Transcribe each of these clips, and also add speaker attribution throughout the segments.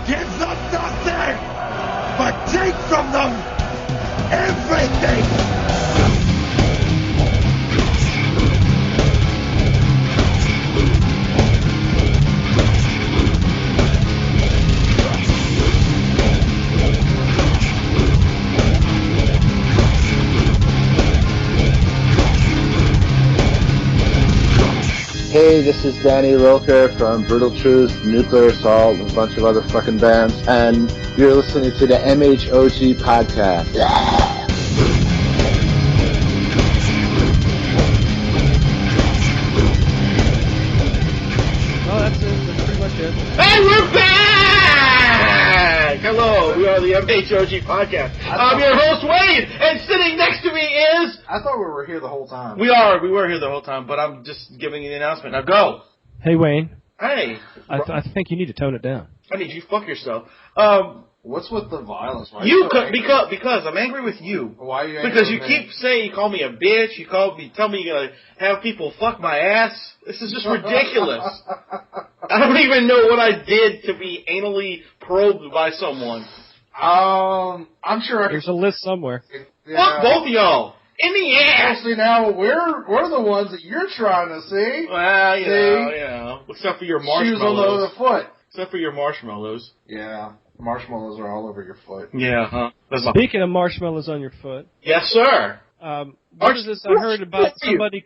Speaker 1: Give them nothing, but take from them everything.
Speaker 2: Hey, this is Danny Roker from Brutal Truth, Nuclear Assault, and a bunch of other fucking bands, and you're listening to the MHOG podcast. Yeah!
Speaker 3: Oh, that's it. That's pretty much it.
Speaker 4: And we're back! Hello, we are the MHOG podcast. I'm your host, Wade, and sitting next to me is...
Speaker 5: I thought we were here the whole time.
Speaker 4: We were here the whole time, but I'm just giving you the announcement. Now go!
Speaker 3: Hey, Wayne.
Speaker 4: Hey.
Speaker 3: I think you need to tone it down.
Speaker 4: I need you to fuck yourself.
Speaker 5: What's with the violence? Why
Speaker 4: Because I'm angry with you.
Speaker 5: Why are you angry
Speaker 4: Because you
Speaker 5: with me?
Speaker 4: keep saying you call me a bitch, tell me you're gonna have people fuck my ass. This is just ridiculous. I don't even know what I did to be anally probed by someone.
Speaker 5: I'm sure I
Speaker 3: There's a list somewhere.
Speaker 4: Fuck both of y'all. In the ass!
Speaker 5: See, now we're the ones that you're trying to see.
Speaker 4: Well, you know. Except for your marshmallows.
Speaker 5: Shoes all over the foot.
Speaker 4: Except for your marshmallows.
Speaker 5: Yeah, marshmallows are all over your foot.
Speaker 4: Yeah, huh?
Speaker 3: Speaking of marshmallows on your foot.
Speaker 4: Yes, sir.
Speaker 3: What is this I heard about somebody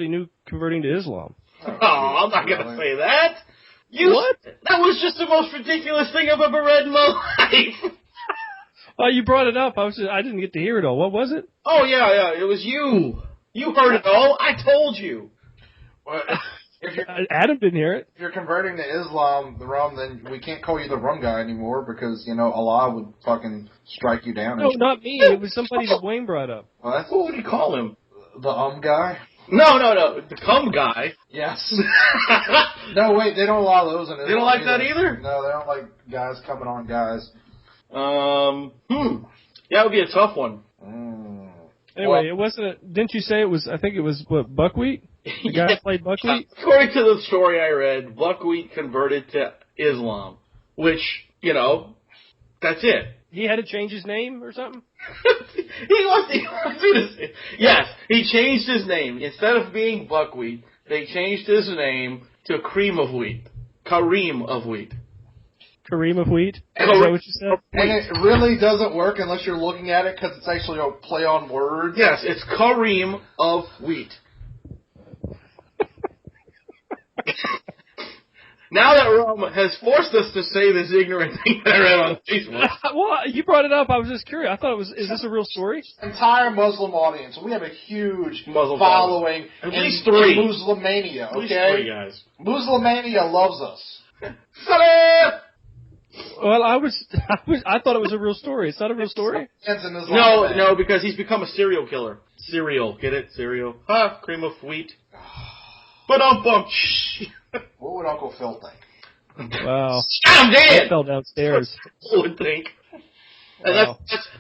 Speaker 3: new converting to Islam?
Speaker 4: Oh, I'm not gonna say that. What? That was just the most ridiculous thing I've ever read in my life.
Speaker 3: Oh, you brought it up. I didn't get to hear it all. What was it?
Speaker 4: Oh, yeah, it was you. You heard it all. I told you.
Speaker 5: Well,
Speaker 3: Adam didn't hear it.
Speaker 5: If you're converting to Islam, the Rum, then we can't call you the Rum Guy anymore because, Allah would fucking strike you down.
Speaker 3: No, not me. It was somebody that Wayne brought up.
Speaker 5: What?
Speaker 4: What would you call him?
Speaker 5: The Guy?
Speaker 4: No. The cum guy.
Speaker 5: Yes. No, wait, they don't allow those in Islam.
Speaker 4: They don't like that either?
Speaker 5: No, they don't like guys coming on guys.
Speaker 4: Yeah, it would be a tough one.
Speaker 3: Anyway, it wasn't. Didn't you say it was? I think it was what, Buckwheat. The guy who played Buckwheat.
Speaker 4: According to the story I read, Buckwheat converted to Islam, which that's it.
Speaker 3: He had to change his name or something.
Speaker 4: Yes, he changed his name. Instead of being Buckwheat, they changed his name to Kareem of Wheat. Kareem of Wheat.
Speaker 3: Kareem of Wheat? Is that what you said?
Speaker 5: And it really doesn't work unless you're looking at it because it's actually a play on words.
Speaker 4: Yes, it's Kareem of Wheat. Now that Rum has forced us to say this ignorant thing that I read on Facebook.
Speaker 3: Well, you brought it up. I was just curious. I thought is this a real story?
Speaker 5: Entire Muslim audience. We have a huge
Speaker 4: Muslim
Speaker 5: following.
Speaker 4: At least three.
Speaker 5: Muslimania, okay?
Speaker 4: At least three guys.
Speaker 5: Muslimania loves us.
Speaker 3: Well, I thought it was a real story. It's not a real story?
Speaker 4: No, because he's become a serial killer. Cereal, get it? Cereal. Cream of wheat.
Speaker 5: What would Uncle Phil think?
Speaker 3: Wow.
Speaker 4: I'm dead!
Speaker 3: He fell downstairs.
Speaker 4: I would think. And
Speaker 3: Wow.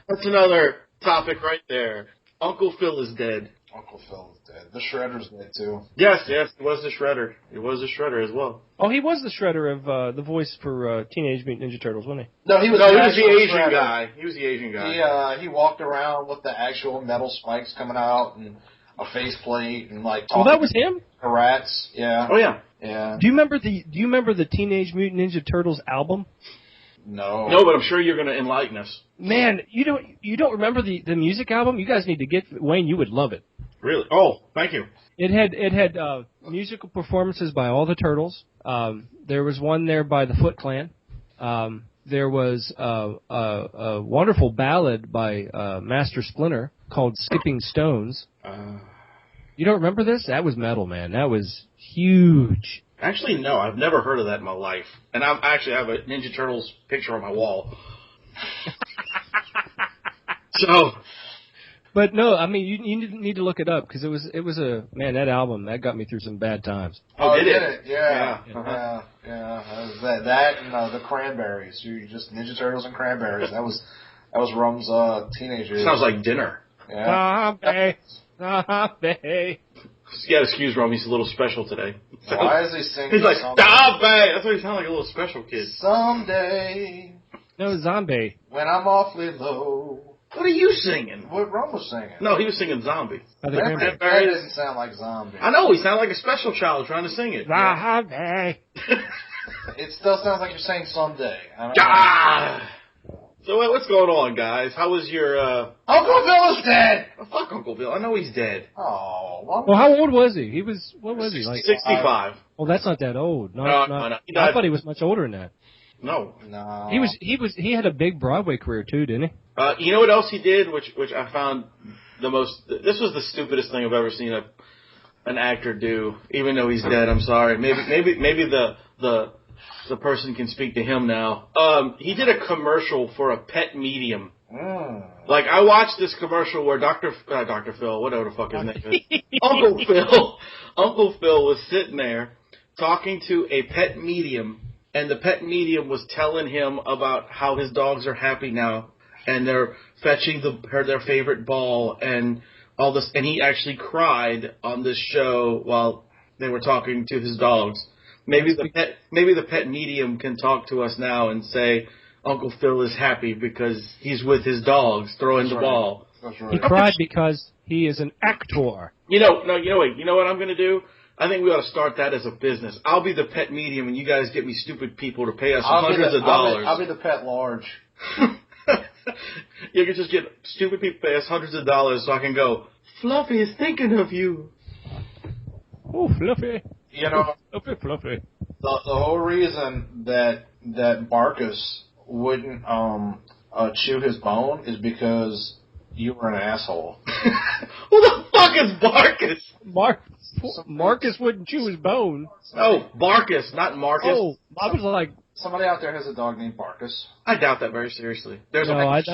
Speaker 4: that's another topic right there. Uncle Phil is dead.
Speaker 5: Uncle Phil is dead. The Shredder's dead, too.
Speaker 4: Yes, he was the Shredder. He was the Shredder as well.
Speaker 3: Oh, he was the Shredder of the voice for Teenage Mutant Ninja Turtles, wasn't he?
Speaker 5: No, he was
Speaker 4: the
Speaker 5: Asian
Speaker 4: Asian
Speaker 5: Shredder.
Speaker 4: guy. He was the Asian guy.
Speaker 5: He walked around with the actual metal spikes coming out and a faceplate and like.
Speaker 3: Oh, that was him?
Speaker 5: The rats, yeah.
Speaker 4: Oh yeah.
Speaker 5: Yeah.
Speaker 3: Do you remember the Teenage Mutant Ninja Turtles album?
Speaker 5: No.
Speaker 4: No, but I'm sure you're going to enlighten us.
Speaker 3: Man, you don't remember the music album? You guys need to get Wayne. You would love it.
Speaker 4: Really? Oh, thank you.
Speaker 3: It had musical performances by all the Turtles. There was one there by the Foot Clan. There was a wonderful ballad by Master Splinter called "Skipping Stones." You don't remember this? That was metal, man. That was huge.
Speaker 4: Actually, no. I've never heard of that in my life. And I actually have a Ninja Turtles picture on my wall. So...
Speaker 3: But no, I mean, you need to look it up because it was that album that got me through some bad times.
Speaker 4: Oh, did it?
Speaker 5: Yeah.
Speaker 4: Uh-huh.
Speaker 5: Yeah. That and the Cranberries. You just Ninja Turtles and Cranberries. That was Rum's teenager.
Speaker 4: Sounds like dinner.
Speaker 5: Yeah.
Speaker 3: Zombie.
Speaker 4: You gotta excuse Rum, he's a little special today.
Speaker 5: Why is he singing?
Speaker 4: He's like, stop it! That's why he sounds like a little special kid.
Speaker 5: Someday,
Speaker 3: No, Zombie.
Speaker 5: when I'm awfully low.
Speaker 4: What are you singing?
Speaker 5: What Rum was singing?
Speaker 4: No, he was singing Zombie.
Speaker 3: By the
Speaker 5: That
Speaker 3: Cranberries.
Speaker 5: didn't sound like Zombie.
Speaker 4: I know, he sounded like a special child trying to sing it.
Speaker 3: Zombie.
Speaker 5: It still sounds like you're saying someday. I don't know.
Speaker 4: Ah! So what's going on, guys? How was your,
Speaker 5: Uncle Bill is dead!
Speaker 4: oh, fuck Uncle Bill. I know he's dead.
Speaker 5: Oh, well,
Speaker 3: Well, how old was he? What was he? Like,
Speaker 4: 65.
Speaker 3: well, that's not that old.
Speaker 4: No. He
Speaker 3: I
Speaker 4: died.
Speaker 3: thought he was much older than that.
Speaker 4: No.
Speaker 5: no.
Speaker 3: He had a big Broadway career too, didn't he?
Speaker 4: You know what else he did, which I found the most, this was the stupidest thing I've ever seen an actor do, even though he's dead, I'm sorry. Maybe the person can speak to him now. He did a commercial for a pet medium. Like, I watched this commercial where Dr. Phil, whatever the fuck his name is, Uncle Phil was sitting there talking to a pet medium, and the pet medium was telling him about how his dogs are happy now, and they're fetching their favorite ball, and all this, and he actually cried on this show while they were talking to his dogs. Maybe the pet medium can talk to us now and say Uncle Phil is happy because he's with his dogs throwing the ball.
Speaker 5: That's right.
Speaker 3: He cried because he is an actor.
Speaker 4: You know what I'm gonna do? I think we ought to start that as a business. I'll be the pet medium, and you guys get me stupid people to pay us hundreds of dollars.
Speaker 5: I'll be the pet large.
Speaker 4: You can just get stupid people to pay us hundreds of dollars so I can go, Fluffy is thinking of you.
Speaker 3: Oh, Fluffy.
Speaker 5: You know,
Speaker 3: Fluffy.
Speaker 5: the whole reason that Barkus wouldn't chew his bone is because you were an asshole.
Speaker 4: Who the fuck is Barkus?
Speaker 3: Marcus wouldn't chew his bone.
Speaker 4: Oh, Barkus, not Marcus.
Speaker 3: Oh, I was like,
Speaker 5: Somebody out there has a dog named Barkus.
Speaker 4: I doubt that very seriously.
Speaker 3: I
Speaker 5: bet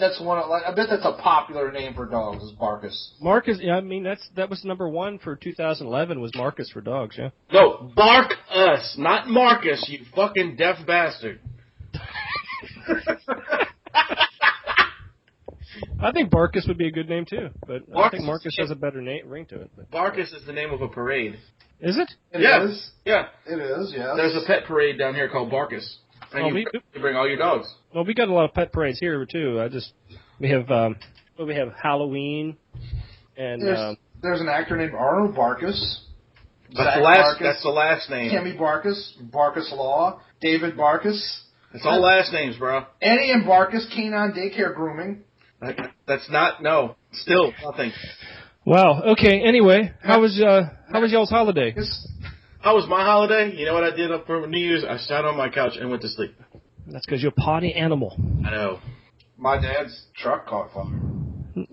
Speaker 5: that's I bet that's a popular name for dogs is Barkus.
Speaker 3: Marcus. Yeah, I mean that was number one for 2011 was Marcus for dogs. Yeah.
Speaker 4: No, Bark Us, not Marcus. You fucking deaf bastard.
Speaker 3: I think Barkus would be a good name too, but I think Marcus has a better ring to it. But.
Speaker 4: Barkus is the name of a parade.
Speaker 3: Is it?
Speaker 5: It is.
Speaker 4: Yeah.
Speaker 5: It is, yes.
Speaker 4: There's a pet parade down here called Barkus. And you bring all your dogs.
Speaker 3: Well, we got a lot of pet parades here too. We have Halloween, and
Speaker 5: there's an actor named Arnold Barkus.
Speaker 4: That's the last name.
Speaker 5: Kimmy Barkus, Barkus Law, David Barkus.
Speaker 4: It's all last names, bro.
Speaker 5: Eddie and Barkus, Canine Daycare Grooming.
Speaker 4: That's not, no, still nothing.
Speaker 3: Wow. Okay. Anyway, how was y'all's holiday?
Speaker 4: How was my holiday? You know what I did up for New Year's? I sat on my couch and went to sleep.
Speaker 3: That's because you're a potty animal.
Speaker 4: I know.
Speaker 5: My dad's truck caught fire.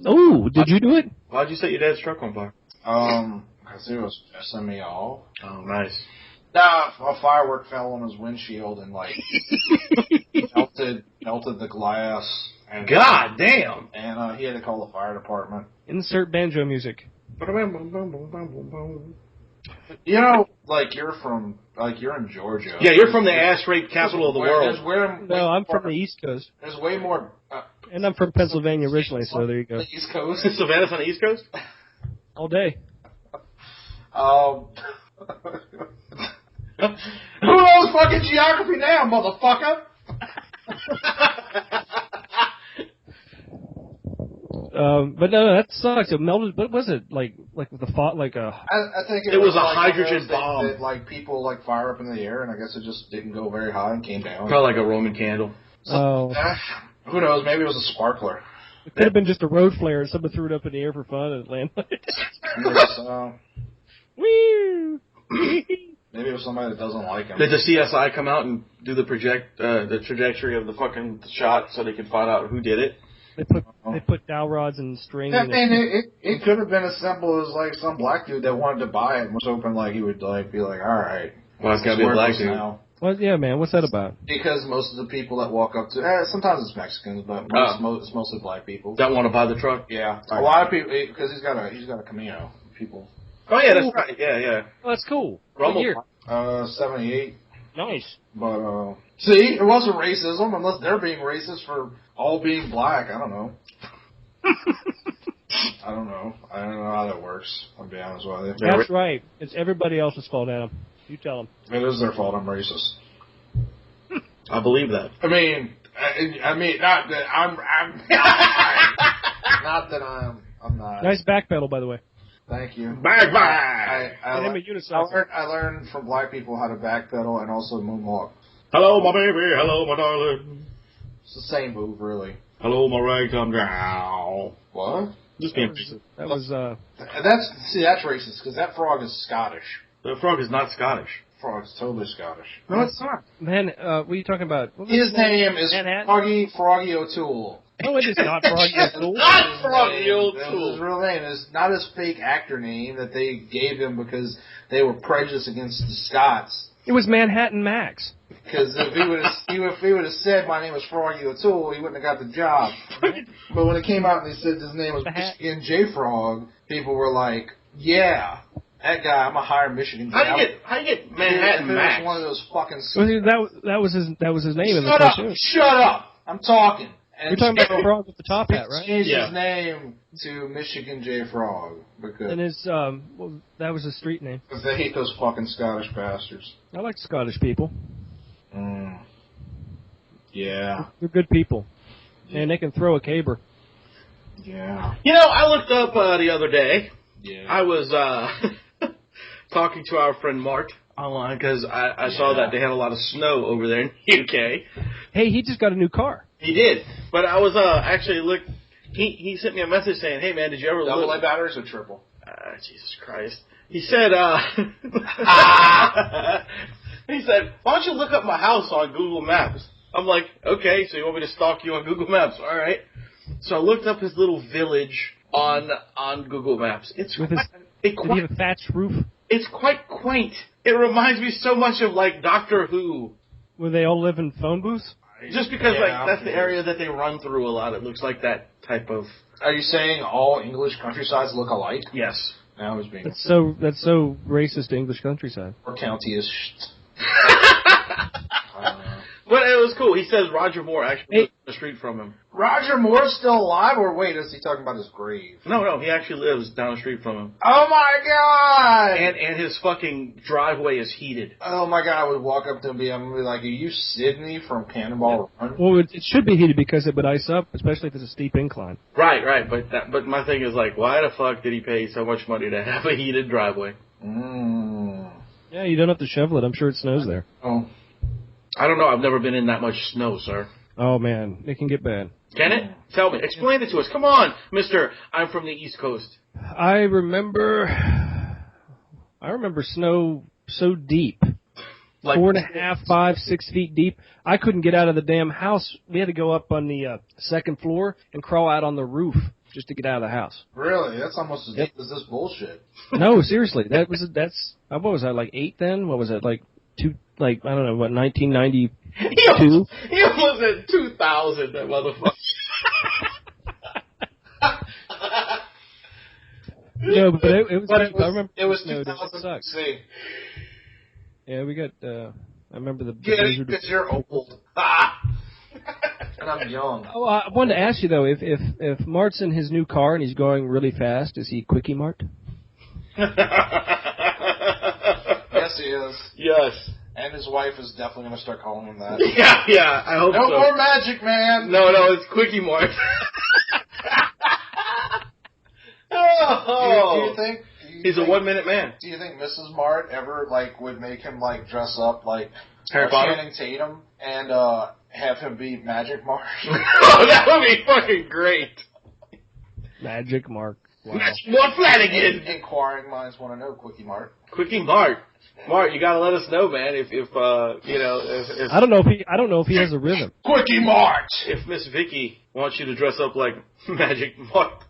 Speaker 3: Oh, did you do it?
Speaker 4: Why'd you set your dad's truck on fire?
Speaker 5: Because he was pissing me off.
Speaker 4: Oh, nice.
Speaker 5: Nah, a firework fell on his windshield and melted the glass. And,
Speaker 4: God damn!
Speaker 5: And he had to call the fire department.
Speaker 3: Insert banjo music.
Speaker 5: You know, you're in Georgia.
Speaker 4: Yeah, you're from the ass rape capital of the world.
Speaker 3: No, I'm from the East Coast.
Speaker 5: There's way more.
Speaker 3: And I'm from Pennsylvania originally, so there you go.
Speaker 5: The East Coast.
Speaker 4: Savannah's on the East Coast?
Speaker 3: All day.
Speaker 5: Who knows fucking geography now, motherfucker?
Speaker 3: But no, that sucks. It melted. What was it like with the fought like a?
Speaker 5: I think
Speaker 4: it was a hydrogen bomb.
Speaker 5: That people fire up in the air, and I guess it just didn't go very high and came down.
Speaker 4: Probably like a Roman candle.
Speaker 3: Oh.
Speaker 5: Who knows? Maybe it was a sparkler.
Speaker 3: It could have been just a road flare, and someone threw it up in the air for fun and it landed. Woo!
Speaker 5: Maybe it was somebody that doesn't like him.
Speaker 4: Did the CSI come out and do the trajectory of the fucking shot so they could find out who did it?
Speaker 3: They put dowel rods and string.
Speaker 5: I mean, it could have been as simple as some black dude that wanted to buy it and was hoping he would be like, all right.
Speaker 4: Well, it's gotta be a black dude
Speaker 5: now.
Speaker 3: Well, yeah, man. What's that about?
Speaker 5: Because most of the people that walk up to sometimes it's Mexicans, but it's mostly black people
Speaker 4: that want to buy the truck.
Speaker 5: Yeah, a lot of people because he's got a Camino. People.
Speaker 4: Oh yeah, that's right. Yeah.
Speaker 3: Oh, that's cool.
Speaker 4: Rumble.
Speaker 3: Year?
Speaker 5: 78.
Speaker 3: Nice.
Speaker 5: But see, it wasn't racism unless they're being racist for all being black. I don't know. I don't know. I don't know how that works. I'll be honest with you.
Speaker 3: That's right. It's everybody else's fault, Adam. You tell them.
Speaker 5: It is their fault. I'm racist.
Speaker 4: I believe that.
Speaker 5: I mean, not that I'm not that I'm not.
Speaker 3: Nice back pedal, by the way.
Speaker 5: Thank you.
Speaker 4: Back.
Speaker 3: And him a unicycle.
Speaker 5: I learned from black people how to backpedal and also moonwalk.
Speaker 4: Hello, my baby. Hello, my darling.
Speaker 5: It's the same move, really.
Speaker 4: Hello, my ragtime gal.
Speaker 5: What?
Speaker 4: Just being
Speaker 5: That's racist because that frog is Scottish.
Speaker 4: The frog is not Scottish.
Speaker 5: Frog's totally Scottish.
Speaker 4: No, it's not.
Speaker 3: Man, what are you talking about?
Speaker 5: His name is
Speaker 3: Manhattan?
Speaker 5: Froggy O'Toole.
Speaker 3: No, it is not Froggy O'Toole.
Speaker 4: Not Froggy
Speaker 5: That's
Speaker 4: O'Toole.
Speaker 5: his real name. It's not his fake actor name that they gave him because they were prejudiced against the Scots.
Speaker 3: It was Manhattan Max.
Speaker 5: Because if he would have said my name was Froggy O'Toole, he wouldn't have got the job. But when it came out and they said his name was Michigan J Frog, people were like, "Yeah, that guy. I'm a higher Michigan J."
Speaker 4: How you get Manhattan Max?
Speaker 5: One of those fucking.
Speaker 3: That was his name in the cartoon.
Speaker 5: Shut up! I'm talking.
Speaker 3: You're talking about the frog with the top hat, right?
Speaker 5: He changed his name to Michigan J Frog because
Speaker 3: And his that was his street name.
Speaker 5: they hate those fucking Scottish bastards.
Speaker 3: I like Scottish people.
Speaker 5: Yeah.
Speaker 3: They're good people. And they can throw a caber.
Speaker 5: Yeah.
Speaker 4: You know, I looked up the other day.
Speaker 5: Yeah.
Speaker 4: I was talking to our friend Mart online because I saw that they had a lot of snow over there in the UK.
Speaker 3: Hey, he just got a new car.
Speaker 4: He did, but I was actually look. He sent me a message saying, "Hey man, did you ever
Speaker 5: Double
Speaker 4: look?"
Speaker 5: A batteries or triple?
Speaker 4: Jesus Christ. He said, he said, "Why don't you look up my house on Google Maps?" I'm like, "Okay, so you want me to stalk you on Google Maps? All right." So I looked up his little village on Google Maps. Did
Speaker 3: he have a thatched roof?
Speaker 4: It's quite quaint. It reminds me so much of like Doctor Who.
Speaker 3: Where they all live in phone booths?
Speaker 4: Just because that's the area that they run through a lot. It looks like that type of.
Speaker 5: Are you saying all English countrysides look alike?
Speaker 4: Yes.
Speaker 5: Now he's being.
Speaker 3: That's so racist to English countryside.
Speaker 5: Or county is.
Speaker 4: But it was cool. He says Roger Moore actually lives down the street from him.
Speaker 5: Roger Moore's still alive, or wait, is he talking about his grave?
Speaker 4: No, he actually lives down the street from him.
Speaker 5: Oh my god!
Speaker 4: And his fucking driveway is heated.
Speaker 5: Oh my god, I would walk up to him and be like, "Are you Sydney from Cannonball Run?"
Speaker 3: Well, it should be heated because it would ice up, especially if it's a steep incline.
Speaker 4: Right. But my thing is like, why the fuck did he pay so much money to have a heated driveway?
Speaker 3: Yeah, you don't have to shovel it. I'm sure it snows there.
Speaker 5: Oh.
Speaker 4: I don't know. I've never been in that much snow, sir.
Speaker 3: Oh, man. It can get bad.
Speaker 4: Can it? Tell me. Explain it to us. Come on, mister. I'm from the East Coast.
Speaker 3: I remember snow so deep.
Speaker 4: Like
Speaker 3: 4.5, 5, 6 feet deep. I couldn't get out of the damn house. We had to go up on the second floor and crawl out on the roof just to get out of the house.
Speaker 5: Really? That's almost as deep as this bullshit.
Speaker 3: No, seriously. What was I, like 8 then? What was it, like 2, like, I don't know, what, 1992?
Speaker 4: He almost said 2000, that motherfucker.
Speaker 3: No, but it was. I remember
Speaker 5: it was
Speaker 3: snow.
Speaker 5: 2006.
Speaker 3: Yeah, we got. I remember the.
Speaker 5: Get it because you're old. And I'm young.
Speaker 3: Oh, I wanted to ask you though, if Mart's in his new car and he's going really fast, is he Quickie Mart?
Speaker 5: Yes, he is.
Speaker 4: Yes.
Speaker 5: And his wife is definitely going to start calling him that.
Speaker 4: Yeah, I hope so.
Speaker 5: No more magic, man.
Speaker 4: No, it's Quickie Mart.
Speaker 5: Do you think
Speaker 4: he's a 1 minute man?
Speaker 5: Do you think Mrs. Mart ever would make him dress up like
Speaker 4: Harry Potter?
Speaker 5: Channing Tatum and have him be Magic Mark?
Speaker 4: Oh, that would be fucking great.
Speaker 3: Magic Mark. Wow.
Speaker 4: Magic Mark Flanagan.
Speaker 5: Inquiring minds want to know, Quickie Mart.
Speaker 4: Quickie Mart. Mart, you gotta let us know, man. If
Speaker 3: I don't know if he has a rhythm.
Speaker 5: Quickie Mart.
Speaker 4: If Miss Vicky wants you to dress up like Magic Mark.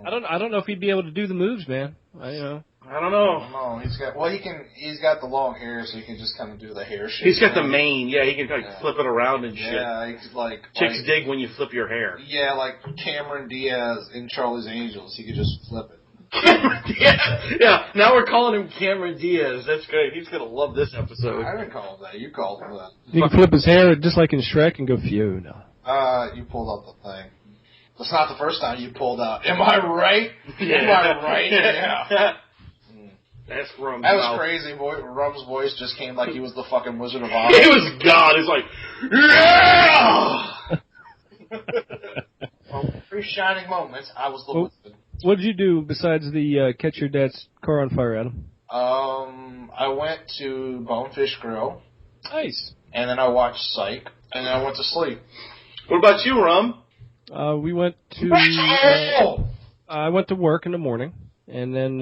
Speaker 3: I don't know if he'd be able to do the moves, man. I
Speaker 4: don't know.
Speaker 5: No, he's got the long hair, so he can just kind of do the hair shit.
Speaker 4: He's got the mane, yeah. He can flip it around and shit.
Speaker 5: Yeah, he's
Speaker 4: chicks dig when you flip your hair.
Speaker 5: Yeah, like Cameron Diaz in Charlie's Angels. He could just flip it.
Speaker 4: Yeah. Now we're calling him Cameron Diaz. That's great. He's gonna love this episode.
Speaker 5: I didn't call him that. You called him that.
Speaker 3: He can flip his hair just like in Shrek and go Fiona.
Speaker 5: You pulled out the thing. That's not the first time you pulled out. Am I right? Yeah. Am I right? Yeah.
Speaker 4: That's Rum's
Speaker 5: That was
Speaker 4: mouth.
Speaker 5: crazy. Rum's voice just came like he was the fucking Wizard of Oz.
Speaker 4: He was God. He's like, yeah!
Speaker 5: Well, 3 shining moments. I was the wizard.
Speaker 3: What did you do besides the catch your dad's car on fire, Adam?
Speaker 5: I went to Bonefish Grill.
Speaker 3: Nice.
Speaker 5: And then I watched Psych. And then I went to sleep.
Speaker 4: What about you, Rum?
Speaker 3: We went to. I went to work in the morning, and then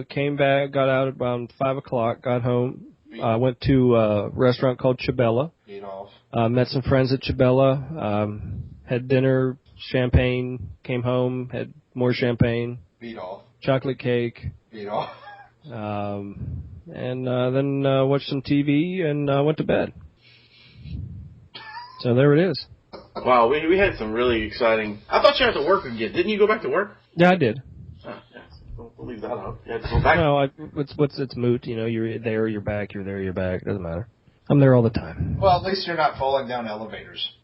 Speaker 3: came back, got out around 5 o'clock, got home, went to a restaurant called Chabella.
Speaker 5: Beat off.
Speaker 3: Met some friends at Chabella, had dinner, champagne, came home, had more champagne.
Speaker 5: Beat off.
Speaker 3: Chocolate cake.
Speaker 5: Beat off.
Speaker 3: And then watched some TV and went to bed. So there it is.
Speaker 4: Wow, we had some really exciting... I thought you had to work again. Didn't you go back to work?
Speaker 3: Yeah, I did.
Speaker 4: Oh, yeah. We'll leave that up. You had to go back.
Speaker 3: No, it's moot. You know, you're there, you're back. You're there, you're back. Doesn't matter. I'm there all the time.
Speaker 5: Well, at least you're not falling down elevators.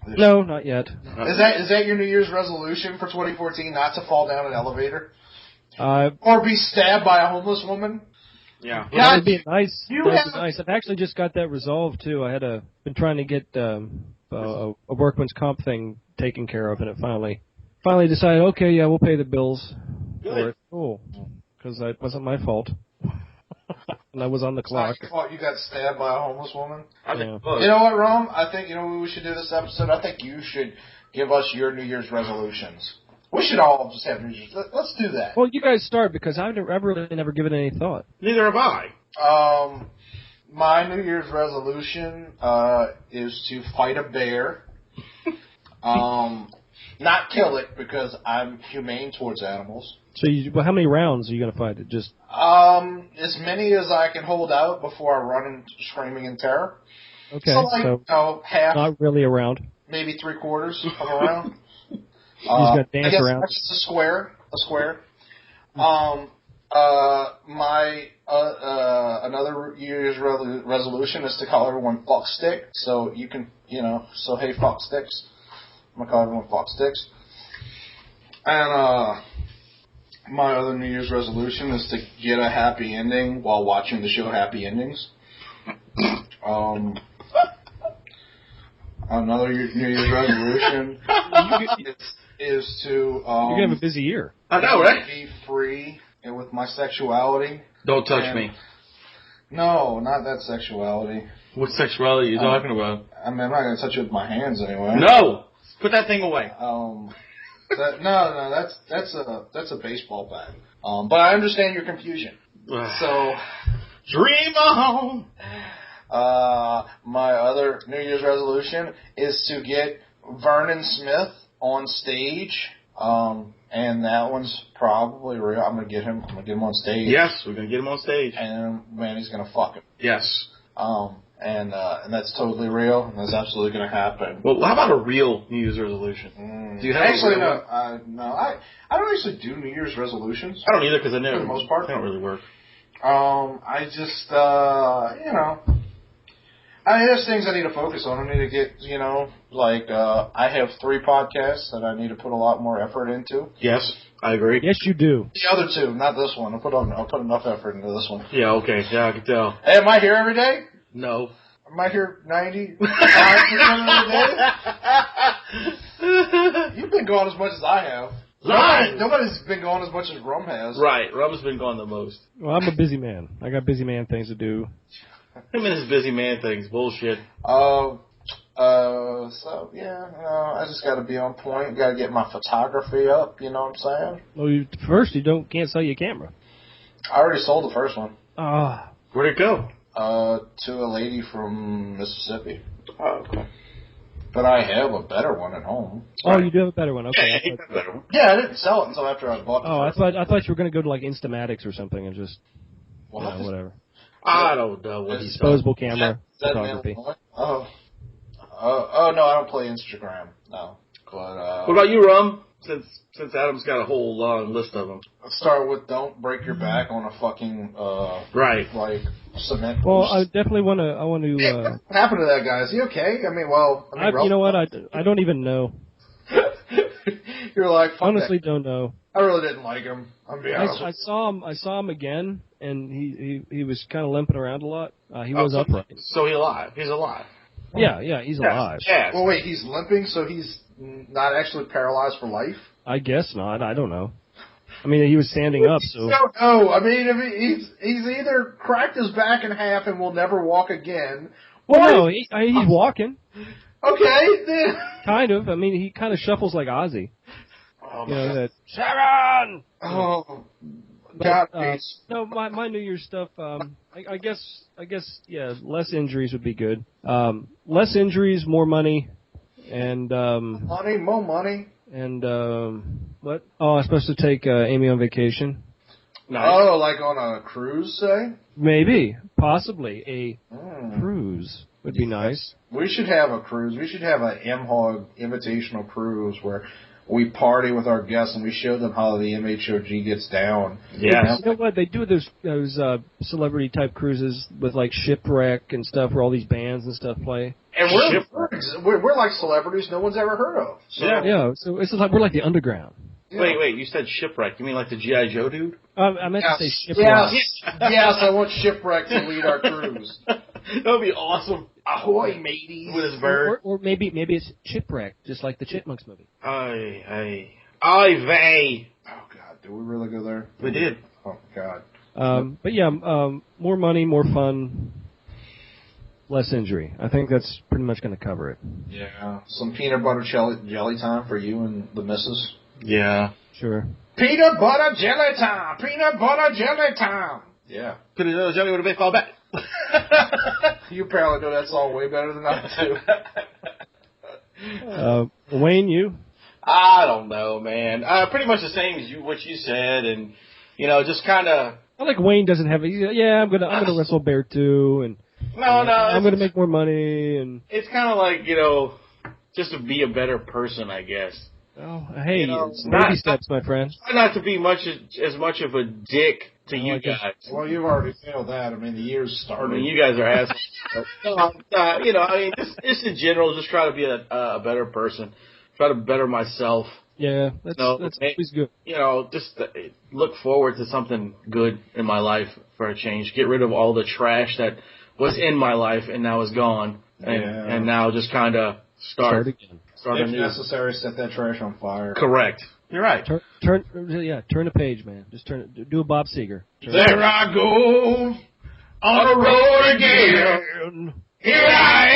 Speaker 3: No, not yet.
Speaker 5: Is that your New Year's resolution for 2014? Not to fall down an elevator, or be stabbed by a homeless woman?
Speaker 4: Yeah.
Speaker 3: That would be nice.
Speaker 5: You
Speaker 3: That would
Speaker 5: have-
Speaker 3: be nice. I've actually just got that resolved too. I had been trying to get a workman's comp thing taken care of, and it finally decided. Okay, yeah, we'll pay the bills for it. Cool, because it wasn't my fault, and I was on the clock.
Speaker 5: It's not your fault you got stabbed by a homeless woman.
Speaker 4: I think it was.
Speaker 5: You know what, Rum? I think you know what we should do this episode. I think you should give us your New Year's resolutions. We should all just have New Year's. Let's do that.
Speaker 3: Well, you guys start because I've really never given it any thought.
Speaker 4: Neither have I.
Speaker 5: My New Year's resolution is to fight a bear. Not kill it because I'm humane towards animals.
Speaker 3: So, how many rounds are you going to fight it? Just
Speaker 5: as many as I can hold out before I run in screaming in terror.
Speaker 3: okay.
Speaker 5: So half,
Speaker 3: not really a round.
Speaker 5: maybe 3/4 of a round.
Speaker 3: He's going to dance
Speaker 5: I guess
Speaker 3: around.
Speaker 5: that's just a square. My another Year's resolution is to call everyone fuck stick. So you can, so hey fuck sticks. I'm gonna call everyone fuck sticks. And my other New Year's resolution is to get a happy ending while watching the show Happy Endings. Another New Year's resolution is to
Speaker 3: You're going to have a busy year.
Speaker 4: I know, right?
Speaker 5: be free and with my sexuality.
Speaker 4: Don't touch me.
Speaker 5: No, not that sexuality.
Speaker 4: What sexuality are you talking about?
Speaker 5: I mean, I'm not going to touch it with my hands anyway.
Speaker 4: No! Put that thing away.
Speaker 5: No, that's a baseball bat. But I understand your confusion. So,
Speaker 4: Dream on!
Speaker 5: my other New Year's resolution is to get Vernon Smith on stage. And that one's probably real. I'm gonna get him on stage.
Speaker 4: Yes, we're gonna get him on stage.
Speaker 5: And man, he's gonna fuck him.
Speaker 4: Yes.
Speaker 5: And that's totally real, and that's absolutely gonna happen.
Speaker 4: Well, how about a real New Year's resolution? Do you have
Speaker 5: Actually,
Speaker 4: a real
Speaker 5: no. I don't actually do New Year's resolutions.
Speaker 4: I don't either because I never.
Speaker 5: For the most part.
Speaker 4: They don't really work.
Speaker 5: I just, there's things I need to focus on. I need to get, I have 3 podcasts that I need to put a lot more effort into.
Speaker 4: Yes, I agree.
Speaker 3: Yes, you do.
Speaker 5: The other 2, not this one. I'll put enough effort into this one.
Speaker 4: Yeah, okay. Yeah, I can tell.
Speaker 5: Hey, am I here every day?
Speaker 4: No.
Speaker 5: Am I here 95% of the day? You've been gone as much as I have.
Speaker 4: Right.
Speaker 5: Nobody's been gone as much as Rum has.
Speaker 4: Right. Rum's been gone the most.
Speaker 3: Well, I'm a busy man. I got busy man things to do.
Speaker 4: Him and his busy man things. Bullshit.
Speaker 5: I just got to be on point. Got to get my photography up. You know what I'm saying?
Speaker 3: Well, first you can't sell your camera.
Speaker 5: I already sold the first one.
Speaker 4: Where'd it go?
Speaker 5: To a lady from Mississippi.
Speaker 4: Oh, okay.
Speaker 5: But I have a better one at home.
Speaker 3: Oh, you do have a better one. Okay.
Speaker 4: Yeah, a better one.
Speaker 5: Yeah, I didn't sell it until after I bought the
Speaker 3: I
Speaker 5: first
Speaker 3: thought you were going to go to like Instamatics or something and just whatever.
Speaker 4: I don't know what he's
Speaker 3: Disposable camera
Speaker 5: Is that
Speaker 3: photography.
Speaker 5: Oh, no, I don't play Instagram. No. But,
Speaker 4: What about you, Rum? Since Adam's got a whole long list of them.
Speaker 5: let's start with don't break your back on a fucking,
Speaker 4: Right.
Speaker 5: like, cement posts.
Speaker 3: Well, I definitely want to. I want to.
Speaker 5: What happened to that guy? Is he okay? I mean,
Speaker 3: you know what? I don't even know.
Speaker 5: You're like, fuck
Speaker 3: honestly,
Speaker 5: that.
Speaker 3: Don't know.
Speaker 5: I really didn't like him. I'm being honest.
Speaker 3: I saw him again, and he was kind of limping around a lot. He was upright.
Speaker 4: So he's alive. He's alive.
Speaker 3: Yeah, he's alive.
Speaker 4: Yes.
Speaker 5: Well, wait, he's limping, so he's not actually paralyzed for life?
Speaker 3: I guess not. I don't know. I mean, he was standing up, so.
Speaker 5: I don't know. I mean, if he's either cracked his back in half and will never walk again.
Speaker 3: Well, no, he's walking.
Speaker 5: Okay, then.
Speaker 3: Kind of. I mean, he kind of shuffles like Ozzy.
Speaker 4: Oh,
Speaker 3: You know, that, 7!
Speaker 5: Oh,
Speaker 3: But,
Speaker 5: God.
Speaker 3: no, my New Year's stuff, I guess, yeah, less injuries would be good. Less injuries, more money, and,
Speaker 5: Money, more money.
Speaker 3: and, what? Oh, I'm supposed to take, Amy on vacation.
Speaker 4: Nice.
Speaker 5: Oh, like on a cruise, say?
Speaker 3: Maybe. Possibly. A cruise would be nice.
Speaker 5: We should have a cruise. We should have an M-Hog invitational cruise where we party with our guests and we show them how the MHOG gets down.
Speaker 4: Yeah.
Speaker 3: You know what? They do those celebrity type cruises with like Shipwreck and stuff where all these bands and stuff play.
Speaker 5: And we're like celebrities no one's ever heard of. So.
Speaker 3: Yeah. So it's like we're like the underground.
Speaker 5: Yeah.
Speaker 4: Wait, you said Shipwreck. You mean like the G.I. Joe dude?
Speaker 3: I meant to say Shipwreck.
Speaker 5: Yes, I want Shipwreck to lead our cruise.
Speaker 4: That would be awesome.
Speaker 5: Ahoy, mateys.
Speaker 4: With his bird.
Speaker 3: Or maybe it's Shipwreck, just like the Chipmunks movie.
Speaker 4: They.
Speaker 5: Oh, God, did we really go there?
Speaker 4: We did.
Speaker 5: Oh, God.
Speaker 3: But yeah, more money, more fun, less injury. I think that's pretty much going to cover it.
Speaker 5: Yeah. Some peanut butter jelly time for you and the missus.
Speaker 4: Yeah.
Speaker 3: Sure.
Speaker 5: Peanut butter jelly time! Peanut butter jelly time! Yeah.
Speaker 4: Could have done jelly with a baseball bat.
Speaker 5: You apparently know that song way better than I do.
Speaker 3: Wayne, you?
Speaker 4: I don't know, man. Pretty much the same as what you said, and just kind of.
Speaker 3: I like Wayne doesn't have. I'm gonna wrestle Bear too, and
Speaker 4: No.
Speaker 3: I'm gonna make more money, and
Speaker 4: it's kind of like just to be a better person, I guess.
Speaker 3: oh, hey, it's
Speaker 4: not-
Speaker 3: baby steps, my friend.
Speaker 4: Try not to be as much of a dick to you guys.
Speaker 5: Well, you've already failed that. I mean, the year's
Speaker 4: I
Speaker 5: started.
Speaker 4: mean, you guys are assholes. Just in general, just try to be a better person. Try to better myself.
Speaker 3: Yeah, that's always good.
Speaker 4: Just look forward to something good in my life for a change. Get rid of all the trash that was in my life and now is gone. And now just kind of start
Speaker 3: again.
Speaker 4: Start
Speaker 5: if
Speaker 4: anew.
Speaker 5: necessary, set that trash on fire.
Speaker 4: Correct. You're right.
Speaker 3: Turn the page, man. Just do a Bob Seger.
Speaker 5: There I go on the road again. Here I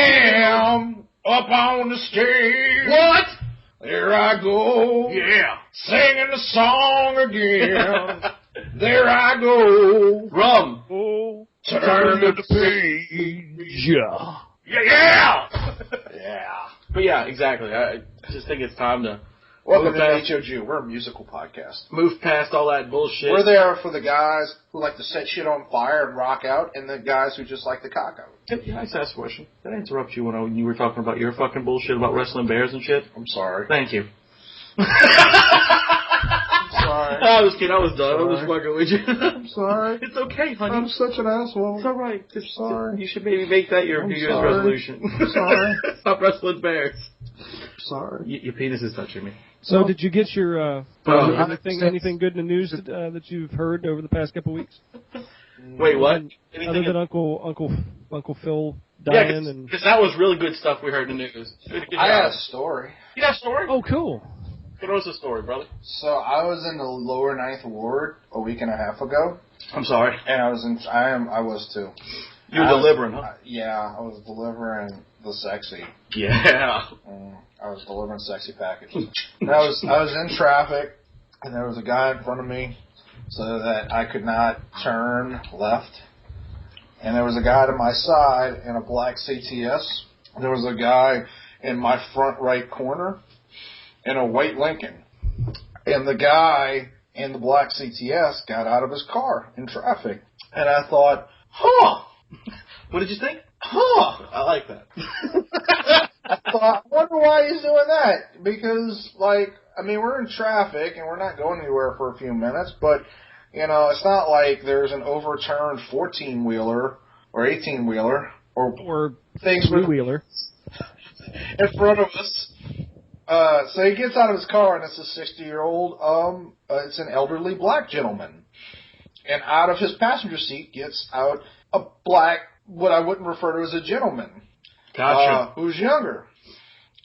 Speaker 5: am up on the stage.
Speaker 4: What?
Speaker 5: There I go.
Speaker 4: Yeah.
Speaker 5: Singing the song again. There I go.
Speaker 4: Rum.
Speaker 3: Oh,
Speaker 5: Turn to the page.
Speaker 3: yeah.
Speaker 4: Yeah.
Speaker 5: Yeah.
Speaker 4: But yeah, exactly. I just think it's time to
Speaker 5: Welcome to HOG. We're a musical podcast.
Speaker 4: move past all that bullshit.
Speaker 5: We're there for the guys who like to set shit on fire and rock out, and the guys who just like the cock out.
Speaker 4: Can I just ask a question? Did I interrupt you when you were talking about your fucking bullshit about wrestling bears and shit?
Speaker 5: I'm sorry.
Speaker 4: Thank you.
Speaker 5: I'm sorry.
Speaker 4: I was kidding. I was done. I'm just fucking with you.
Speaker 5: I'm sorry.
Speaker 4: It's okay, honey.
Speaker 5: I'm such an asshole.
Speaker 4: It's all right. Just
Speaker 5: sorry.
Speaker 4: You should maybe make that your
Speaker 5: I'm
Speaker 4: New Year's
Speaker 5: sorry.
Speaker 4: resolution.
Speaker 5: I'm sorry.
Speaker 4: Stop wrestling bears.
Speaker 5: Sorry.
Speaker 4: Your penis is touching me.
Speaker 3: So did you get your
Speaker 4: Oh.
Speaker 3: anything good in the news that you've heard over the past couple of weeks?
Speaker 4: Wait, what?
Speaker 3: Other than Uncle Phil
Speaker 4: Yeah,
Speaker 3: dying and
Speaker 4: because that was really good stuff we heard in the news. Good
Speaker 5: I
Speaker 4: job.
Speaker 5: had a story.
Speaker 4: You got a story?
Speaker 3: oh cool.
Speaker 4: What was the story, brother?
Speaker 5: So I was in the lower 9th ward a week and a half ago,
Speaker 4: I'm sorry.
Speaker 5: and I was too.
Speaker 4: You were delivering, huh?
Speaker 5: Yeah, I was delivering the sexy.
Speaker 4: Yeah.
Speaker 5: I was delivering sexy packages. And I was in traffic, and there was a guy in front of me, so that I could not turn left. And there was a guy to my side in a black CTS. There was a guy in my front right corner in a white Lincoln. And the guy in the black CTS got out of his car in traffic. And I thought,
Speaker 4: What did you think? I like that.
Speaker 5: I wonder why he's doing that. Because, we're in traffic and we're not going anywhere for a few minutes, but, it's not like there's an overturned 14-wheeler or 18-wheeler
Speaker 3: or
Speaker 5: things
Speaker 3: three-wheeler
Speaker 5: in front of us. So he gets out of his car, and it's a 60-year-old, it's an elderly black gentleman. And out of his passenger seat gets out a black, what I wouldn't refer to as a gentleman.
Speaker 4: Gotcha.
Speaker 5: Who's younger.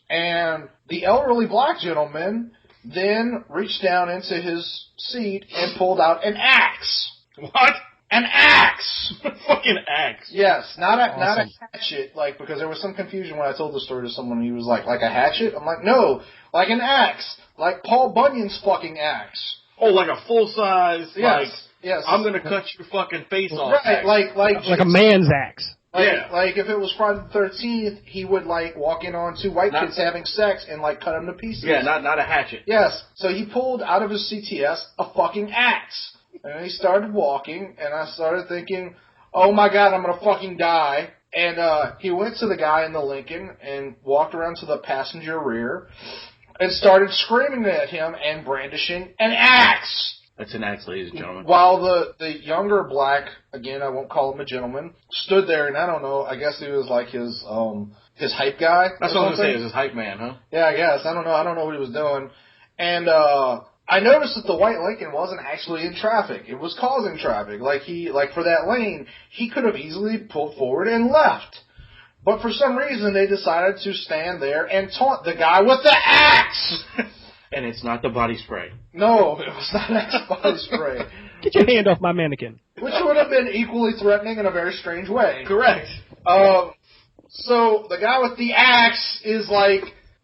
Speaker 5: And the elderly black gentleman then reached down into his seat and pulled out an axe.
Speaker 4: What?
Speaker 5: An axe!
Speaker 4: Fucking axe.
Speaker 5: Yes, not a hatchet, because there was some confusion when I told the story to someone. He was like a hatchet? I'm like, no, like an axe. Like Paul Bunyan's fucking axe.
Speaker 4: Oh, like a full-size,
Speaker 5: yes.
Speaker 4: I'm gonna cut your fucking face off.
Speaker 5: Right,
Speaker 3: like a man's axe.
Speaker 5: Like if it was Friday the 13th, he would walk in on two white kids having sex and cut them to pieces.
Speaker 4: Yeah, not a hatchet.
Speaker 5: Yes, so he pulled out of his CTS a fucking axe. And he started walking, and I started thinking, oh my god, I'm gonna fucking die. And he went to the guy in the Lincoln and walked around to the passenger rear and started screaming at him and brandishing an axe.
Speaker 4: That's an axe, ladies and gentlemen.
Speaker 5: While the younger black, again, I won't call him a gentleman, stood there, and I don't know, I guess he was like his hype guy.
Speaker 4: That's what I was going to say, is his hype man, huh?
Speaker 5: Yeah, I guess. I don't know what he was doing. And I noticed that the white Lincoln wasn't actually in traffic. It was causing traffic. For that lane, he could have easily pulled forward and left. But for some reason, they decided to stand there and taunt the guy with the axe!
Speaker 4: And it's not the body spray.
Speaker 5: No, it was not axe body spray.
Speaker 3: Get your hand off my mannequin.
Speaker 5: Which would have been equally threatening in a very strange way.
Speaker 4: Correct.
Speaker 5: So the guy with the axe is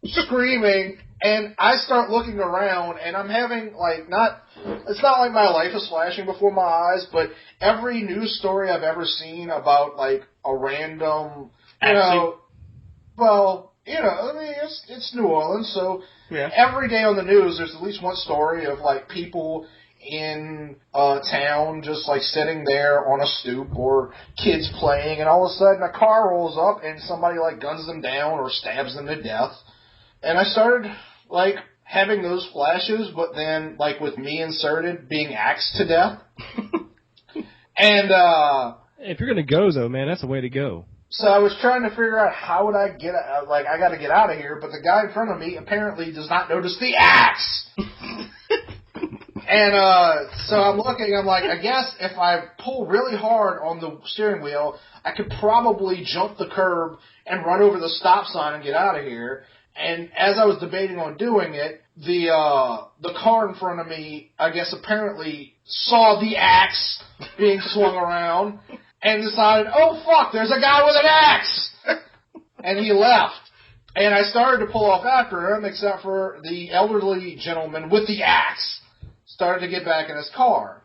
Speaker 5: screaming, and I start looking around, and I'm having it's not like my life is flashing before my eyes, but every news story I've ever seen about a random, it's New Orleans, so
Speaker 4: yeah.
Speaker 5: Every day on the news there's at least one story of people in town just sitting there on a stoop or kids playing, and all of a sudden a car rolls up and somebody guns them down or stabs them to death. And I started having those flashes, but then with me inserted being axed to death. And
Speaker 3: if you're gonna go though, man, that's the way to go.
Speaker 5: So I was trying to figure out how would I get I got to get out of here, but the guy in front of me apparently does not notice the axe. And so I'm looking, I'm I guess if I pull really hard on the steering wheel, I could probably jump the curb and run over the stop sign and get out of here. And as I was debating on doing it, the car in front of me, I guess apparently saw the axe being swung around and decided, oh fuck, there's a guy with an axe! And he left. And I started to pull off after him, except for the elderly gentleman with the axe started to get back in his car.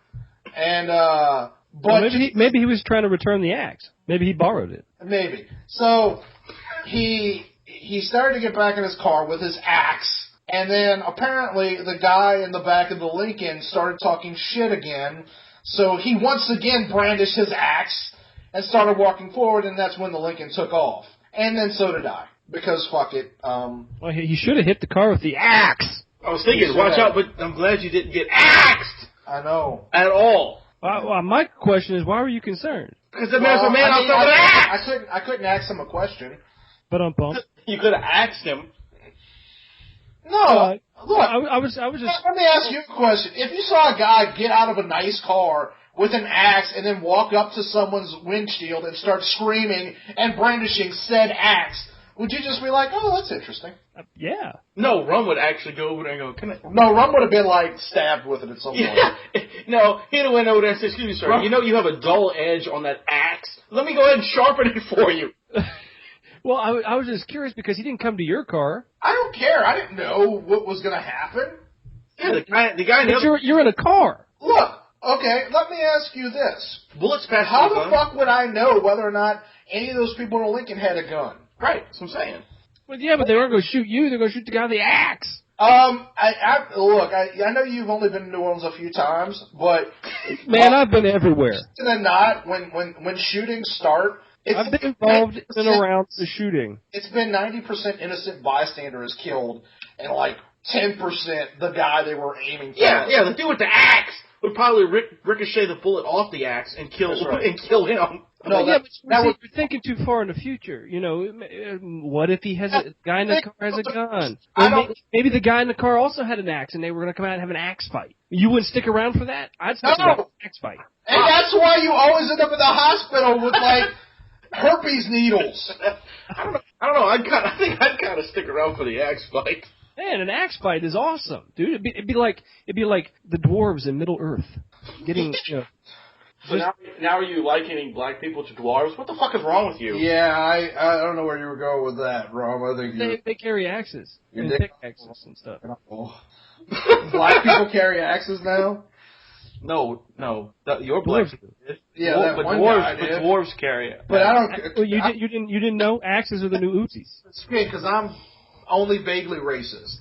Speaker 5: And, but...
Speaker 3: Well, maybe he was trying to return the axe. Maybe he borrowed it.
Speaker 5: Maybe. So, he started to get back in his car with his axe, and then apparently the guy in the back of the Lincoln started talking shit again, so he once again brandished his axe and started walking forward, and that's when the Lincoln took off. And then so did I, because fuck it.
Speaker 3: Well, he should have hit the car with the axe.
Speaker 4: I was thinking, watch out, but I'm glad you didn't get axed.
Speaker 5: I know.
Speaker 4: At all.
Speaker 3: Well, my question is, why were you concerned?
Speaker 4: Because there's a man outside with an axe.
Speaker 5: I couldn't ask him a question.
Speaker 3: But
Speaker 4: you could have asked him.
Speaker 5: No, look.
Speaker 3: I was just.
Speaker 5: Let me ask you a question. If you saw a guy get out of a nice car with an axe and then walk up to someone's windshield and start screaming and brandishing said axe, would you just be like, "Oh, that's interesting"?
Speaker 3: Yeah.
Speaker 4: No, Rum would actually go over there and go, "Can I?"
Speaker 5: No, Rum would have been stabbed with it at some point.
Speaker 4: Yeah. No, he'd have went over there and said, "Excuse me, sir. Rum, you know you have a dull edge on that axe. Let me go ahead and sharpen it for you."
Speaker 3: Well, I was just curious because he didn't come to your car.
Speaker 5: I don't care. I didn't know what was going to happen.
Speaker 4: Yeah, the guy.
Speaker 3: But you're in a car.
Speaker 5: Look, okay. Let me ask you this:
Speaker 4: bullets pass.
Speaker 5: How the fuck would I know whether or not any of those people in Lincoln had a gun?
Speaker 4: Right. That's what I'm saying.
Speaker 3: Well, yeah, but they weren't going to shoot you. They're going to shoot the guy with the axe.
Speaker 5: Look, I know you've only been to New Orleans a few times, but
Speaker 3: man, I've been everywhere.
Speaker 5: And not when shootings start.
Speaker 3: I've been involved in and around the shooting.
Speaker 5: It's been 90% innocent bystander is killed, and 10% the guy they were aiming for.
Speaker 4: Yeah, the dude with the axe would probably ricochet the bullet off the axe and kill him.
Speaker 5: No,
Speaker 3: yeah,
Speaker 5: that
Speaker 3: but you're thinking too far in the future. You know, what if he has a guy in the car has a gun? Maybe the guy in the car also had an axe, and they were going to come out and have an axe fight. You wouldn't stick around for that? I'd stick around for an axe fight.
Speaker 5: And that's why you always end up in the hospital with like herpes needles.
Speaker 4: I don't know. I think I'd kind of stick around for the axe fight.
Speaker 3: Man, an axe fight is awesome, dude. It'd be like the dwarves in Middle Earth getting.
Speaker 4: So now are you likening black people to dwarves? What the fuck is wrong with you?
Speaker 5: Yeah, I don't know where you were going with that, Rob. I think
Speaker 3: they carry axes and pickaxes and stuff.
Speaker 5: Black people carry axes now?
Speaker 4: No, your black people did.
Speaker 5: Yeah, but
Speaker 4: dwarves carry it.
Speaker 5: But I don't.
Speaker 3: Well, you didn't know axes are the new Uzis.
Speaker 5: It's good because I'm only vaguely racist.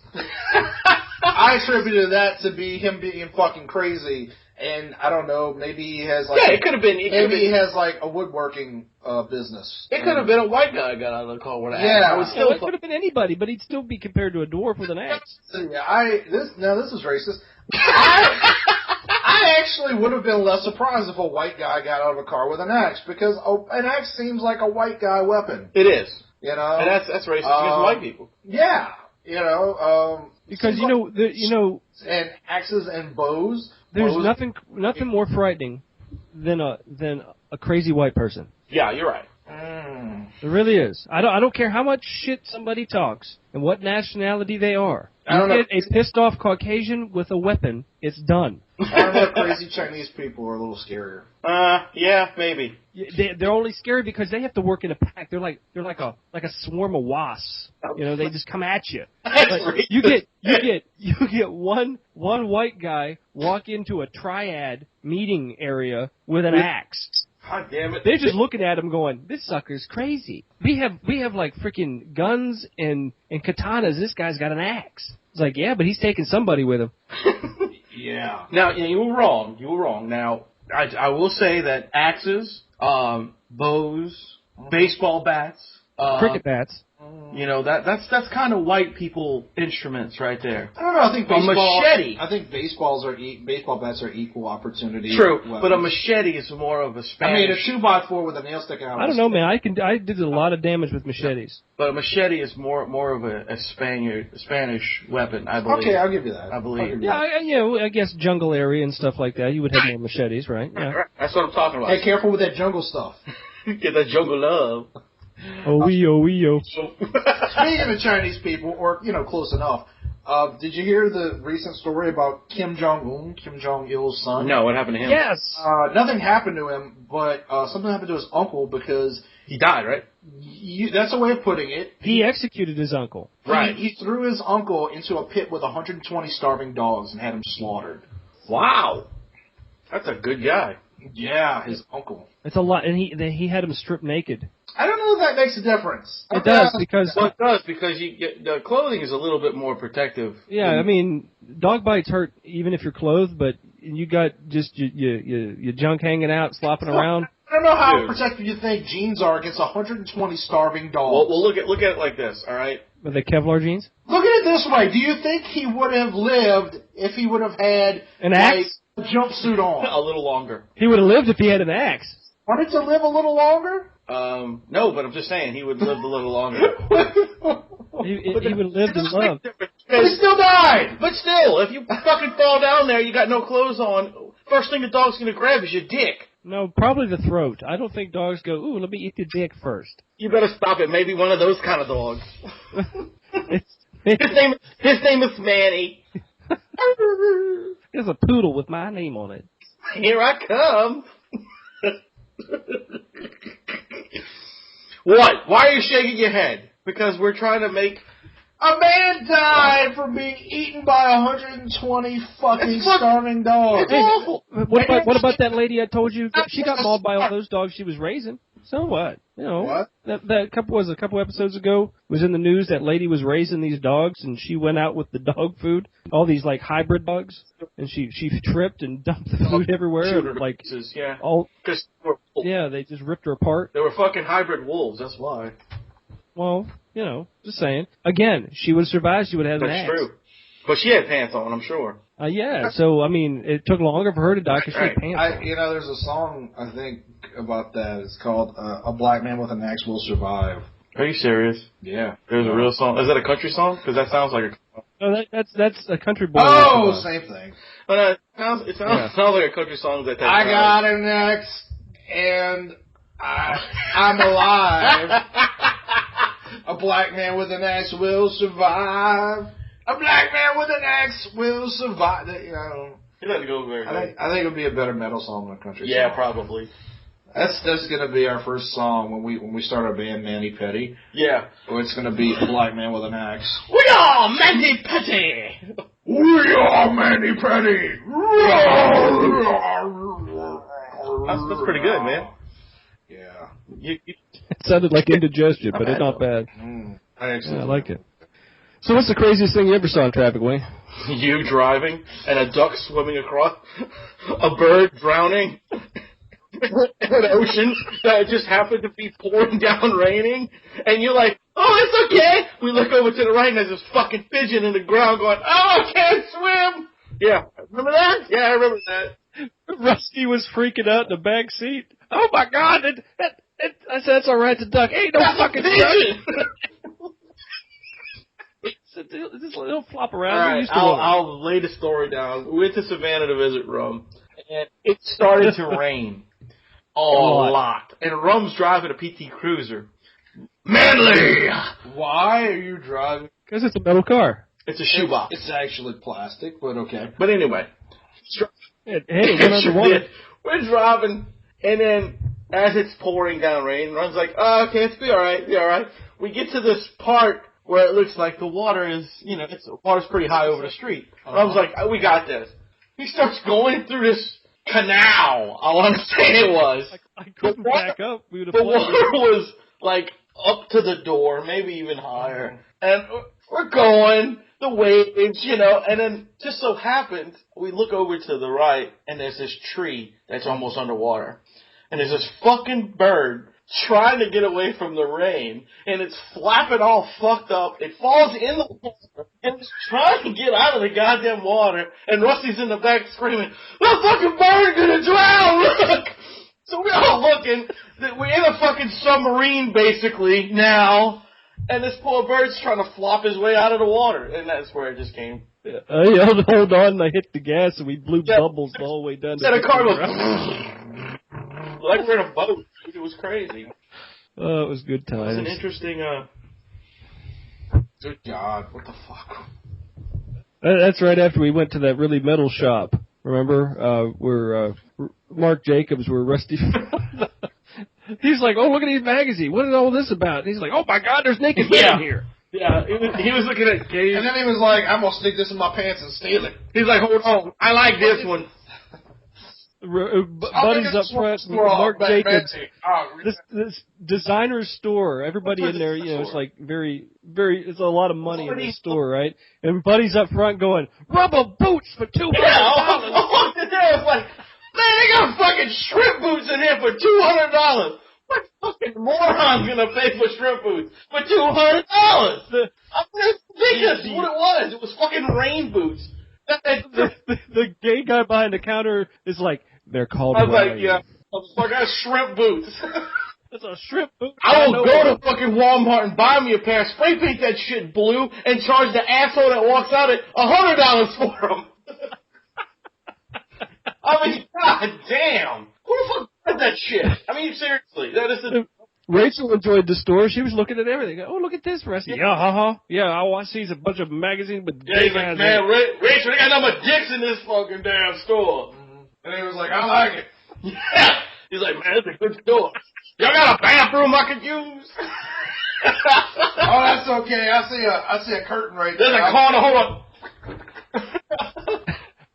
Speaker 5: I attributed that to be him being fucking crazy. And I don't know, maybe he has like
Speaker 4: it could have been.
Speaker 5: He has like a woodworking business.
Speaker 4: It could have been a white guy got out of the car with an axe.
Speaker 5: Yeah,
Speaker 3: it could have been anybody, but he'd still be compared to a dwarf with an axe.
Speaker 5: Yeah, this is racist. I actually would have been less surprised if a white guy got out of a car with an axe because an axe seems like a white guy weapon.
Speaker 4: It is,
Speaker 5: you know,
Speaker 4: and that's racist against white people.
Speaker 5: Yeah, you know,
Speaker 3: because
Speaker 5: and axes and bows.
Speaker 3: There's nothing more frightening than a crazy white person.
Speaker 4: Yeah, you're right.
Speaker 3: It really is. I don't care how much shit somebody talks and what nationality they are. You get a pissed off Caucasian with a weapon, it's done.
Speaker 5: I don't know, crazy Chinese people are a little scarier.
Speaker 4: Yeah, maybe.
Speaker 3: They're only scary because they have to work in a pack. They're like a swarm of wasps. You know, they just come at you. You get one white guy walk into a triad meeting area with an axe.
Speaker 4: God damn it!
Speaker 3: They're just looking at him, going, "This sucker's crazy." We have like freaking guns and katanas. This guy's got an axe. It's like, yeah, but he's taking somebody with him.
Speaker 5: Yeah.
Speaker 4: Now, you were wrong. You were wrong. Now, I will say that axes, bows, baseball bats,
Speaker 3: cricket bats.
Speaker 4: You know, that's kind of white people instruments right there.
Speaker 5: I don't know. I think
Speaker 4: a machete.
Speaker 5: I think baseball bats are equal opportunity.
Speaker 4: True,
Speaker 5: weapons.
Speaker 4: But a machete is more of a Spanish.
Speaker 5: I mean, a 2x4 with a nail stick out.
Speaker 3: I don't know, man. I did a lot of damage with machetes.
Speaker 4: But a machete is more of a Spanish weapon, I believe.
Speaker 5: Okay, I'll give you that.
Speaker 4: I believe.
Speaker 3: Yeah, I guess jungle area and stuff like that. You would have more machetes, right? Yeah.
Speaker 4: That's what I'm talking about.
Speaker 5: Hey, careful with that jungle stuff.
Speaker 4: Get that jungle love.
Speaker 3: Oh.
Speaker 5: Speaking of Chinese people, or, close enough, did you hear the recent story about Kim Jong-un, Kim Jong-il's son?
Speaker 4: No, what happened to him?
Speaker 3: Yes.
Speaker 5: Nothing happened to him, but something happened to his uncle because...
Speaker 4: He died, right?
Speaker 5: That's a way of putting it.
Speaker 3: He executed his uncle.
Speaker 5: Right. He threw his uncle into a pit with 120 starving dogs and had him slaughtered.
Speaker 4: Wow. That's a good guy.
Speaker 5: Yeah, his uncle.
Speaker 3: It's a lot, and he had him stripped naked.
Speaker 5: I don't know if that makes a difference.
Speaker 3: It does because
Speaker 4: the clothing is a little bit more protective.
Speaker 3: Yeah, I mean, dog bites hurt even if you're clothed, but you got just your junk hanging out, slopping around.
Speaker 5: I don't know how protective you think jeans are against 120 starving dogs.
Speaker 4: Well, look at it like this, all right?
Speaker 3: Are they Kevlar jeans?
Speaker 5: Look at it this way: do you think he would have lived if he would have had
Speaker 3: an axe?
Speaker 5: A jumpsuit on?
Speaker 4: A little longer.
Speaker 3: He would have lived if he had an axe.
Speaker 5: Wanted to live a little longer?
Speaker 4: No, but I'm just saying he would have lived a little longer.
Speaker 3: he would have lived and loved.
Speaker 5: But he still died!
Speaker 4: But still, if you fucking fall down there, you got no clothes on, first thing the dog's gonna grab is your dick.
Speaker 3: No, probably the throat. I don't think dogs go, ooh, let me eat your dick first.
Speaker 4: You better stop it. Maybe one of those kind of dogs. His name is Manny.
Speaker 3: There's a poodle with my name on it.
Speaker 4: Here I come. What? Why are you shaking your head? Because we're trying to make...
Speaker 5: A man died from being eaten by 120 fucking starving dogs.
Speaker 3: Hey, what about that lady I told you? She got mauled by all those dogs she was raising. So what?
Speaker 5: What?
Speaker 3: That a couple episodes ago was in the news. That lady was raising these dogs, and she went out with the dog food, all these like hybrid dogs, and she tripped and dumped the food everywhere. And, like they just ripped her apart.
Speaker 4: They were fucking hybrid wolves. That's why.
Speaker 3: Well, just saying. Again, she would have survived. She would have had an axe.
Speaker 4: That's true. But she had pants on, I'm sure.
Speaker 3: Yeah, so, I mean, it took longer for her to die because she had pants on.
Speaker 5: There's a song, I think, about that. It's called A Black Man with an Axe Will Survive.
Speaker 4: Are you serious?
Speaker 5: Yeah.
Speaker 4: There's a real song. Is that a country song? Because that sounds like a...
Speaker 3: No, that's a country boy.
Speaker 5: Oh, same thing.
Speaker 4: But it sounds like a country song that...
Speaker 5: I got an axe, and I'm alive. A black man with an axe will survive. A black man with an axe will survive.
Speaker 4: It doesn't go very good.
Speaker 5: I think it would be a better metal song than a country song.
Speaker 4: Yeah, probably.
Speaker 5: That's gonna be our first song when we start our band, Manny Petty.
Speaker 4: Yeah.
Speaker 5: Or it's gonna be a black man with an axe.
Speaker 4: We are Manny Petty.
Speaker 5: We are Manny Petty.
Speaker 4: That's pretty good, man.
Speaker 5: Yeah.
Speaker 3: It sounded like indigestion, but it's not bad.
Speaker 5: I
Speaker 3: like it. So what's the craziest thing you ever saw in traffic, Wayne?
Speaker 4: You driving and a duck swimming across, a bird drowning, an ocean that just happened to be pouring down raining, and you're like, oh, it's okay. We look over to the right and there's this fucking pigeon in the ground going, oh, I can't swim. Yeah, remember that? Yeah, I remember that.
Speaker 3: Rusty was freaking out in the back seat. Oh my God! I said, that's all right, it's a duck. Ain't no fucking pigeon. It'll flop around.
Speaker 4: All right, I'll lay the story down. We went to Savannah to visit Rum, and it started to rain a lot. And Rum's driving a PT Cruiser. Manly!
Speaker 5: Why are you driving?
Speaker 3: Because it's a metal car.
Speaker 4: It's a shoebox.
Speaker 5: It's actually plastic, but okay.
Speaker 4: But anyway.
Speaker 3: Hey, it went underwater.
Speaker 4: We're driving, and then as it's pouring down rain, Rum's like, oh, okay, it's be all right. We get to this part where it looks like the water is, the water's pretty high over the street. Rum's like, oh, we got this. He starts going through this canal, I want to say it was.
Speaker 3: I couldn't back up. The
Speaker 4: water was, like, up to the door, maybe even higher. And we're going, the waves, and then just so happens, we look over to the right, and there's this tree that's almost underwater. And there's this fucking bird trying to get away from the rain, and it's flapping all fucked up. It falls in the water, and it's trying to get out of the goddamn water, and Rusty's in the back screaming, the fucking bird's gonna drown, look! So we're all looking, we're in a fucking submarine, basically, now, and this poor bird's trying to flop his way out of the water, and that's where it just came.
Speaker 3: I yelled, hold on, and I hit the gas, and we blew bubbles the whole way down to
Speaker 4: the car goes, like we're in a boat. It was crazy.
Speaker 3: Oh, it was good times.
Speaker 4: It was an interesting,
Speaker 5: Good God, what the fuck?
Speaker 3: That's right after we went to that really metal shop. Remember? Where Mark Jacobs, where Rusty... He's like, oh, look at these magazines. What is all this about? And he's like, oh, my God, there's naked men here.
Speaker 4: Yeah, he was looking at gays.
Speaker 5: And then he was like, I'm going to stick this in my pants and steal it.
Speaker 4: He's like, hold on, I like this one.
Speaker 3: Buddy's up front, Mark Jacobs, this designer store, everybody in there, it's like very, it's a lot of money in this store, right? And Buddy's up front going, rubber boots for $200.
Speaker 4: Yeah, I walked in there, I was like, man, they got fucking shrimp boots in here for $200. What fucking moron's gonna pay for shrimp boots for $200? I'm just ridiculous what it was. It was fucking rain boots.
Speaker 3: The gay guy behind the counter is like, they're called
Speaker 4: I was like, yeah, I got shrimp boots.
Speaker 3: That's a shrimp boot.
Speaker 4: I will go to fucking Walmart and buy me a pair, spray paint that shit blue, and charge the asshole that walks out at $100 for them. I mean, god damn. Who the fuck does that shit? I mean, seriously. That is the...
Speaker 3: Rachel enjoyed the store. She was looking at everything. Oh, look at this, Rusty. Yeah, Yeah, all I see is a bunch of magazines with
Speaker 4: gay guys. Man, Rachel, they got nothing but dicks in this fucking damn store.
Speaker 5: And he was like, I like it.
Speaker 4: Yeah. He's like, man, it's a good store. Y'all got a bathroom I could use?
Speaker 5: Oh, that's okay. I see a curtain right there.
Speaker 4: There's a corner. Hold on.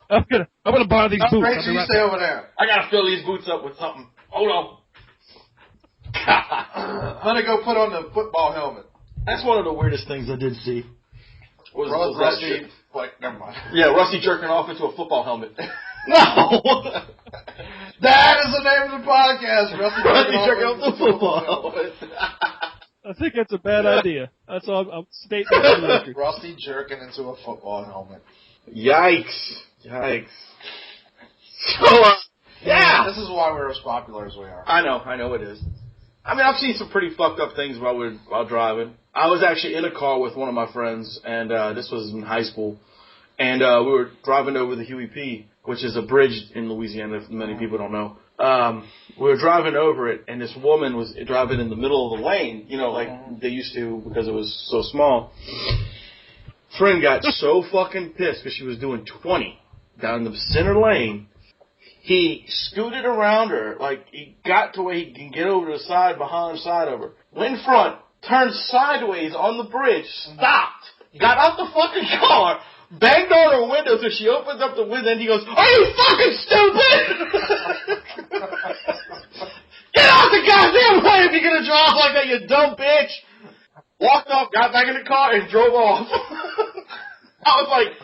Speaker 3: I'm gonna buy these boots.
Speaker 5: Rachel, you stay over there.
Speaker 4: I gotta fill these boots up with something. Hold on.
Speaker 5: I'm gonna go put on the football helmet.
Speaker 4: That's one of the weirdest things I did see. Was
Speaker 5: Rusty, like, never mind.
Speaker 4: Yeah, Rusty jerking off into a football helmet. No!
Speaker 5: That is the name of the podcast.
Speaker 4: Rusty jerking off into a football helmet.
Speaker 3: I think that's a bad idea. That's all I'm stating.
Speaker 5: Rusty jerking into a football helmet.
Speaker 4: Yikes. Yikes. So, yeah.
Speaker 5: This is why we're as popular as we are.
Speaker 4: I know it is. I mean, I've seen some pretty fucked up things while driving. I was actually in a car with one of my friends, and this was in high school, and we were driving over the Huey P, which is a bridge in Louisiana, if many people don't know. We were driving over it, and this woman was driving in the middle of the lane, you know, like they used to because it was so small. Friend got so fucking pissed because she was doing 20 down the center lane. He scooted around her, like he got to where he can get over to the side, behind the side of her. Went in front, turned sideways on the bridge, stopped, got out the fucking car, banged on her window so she opens up the window and he goes, "Are you fucking stupid? Get out the goddamn way if you're gonna drive like that, you dumb bitch." Walked off, got back in the car, and drove off. I was like,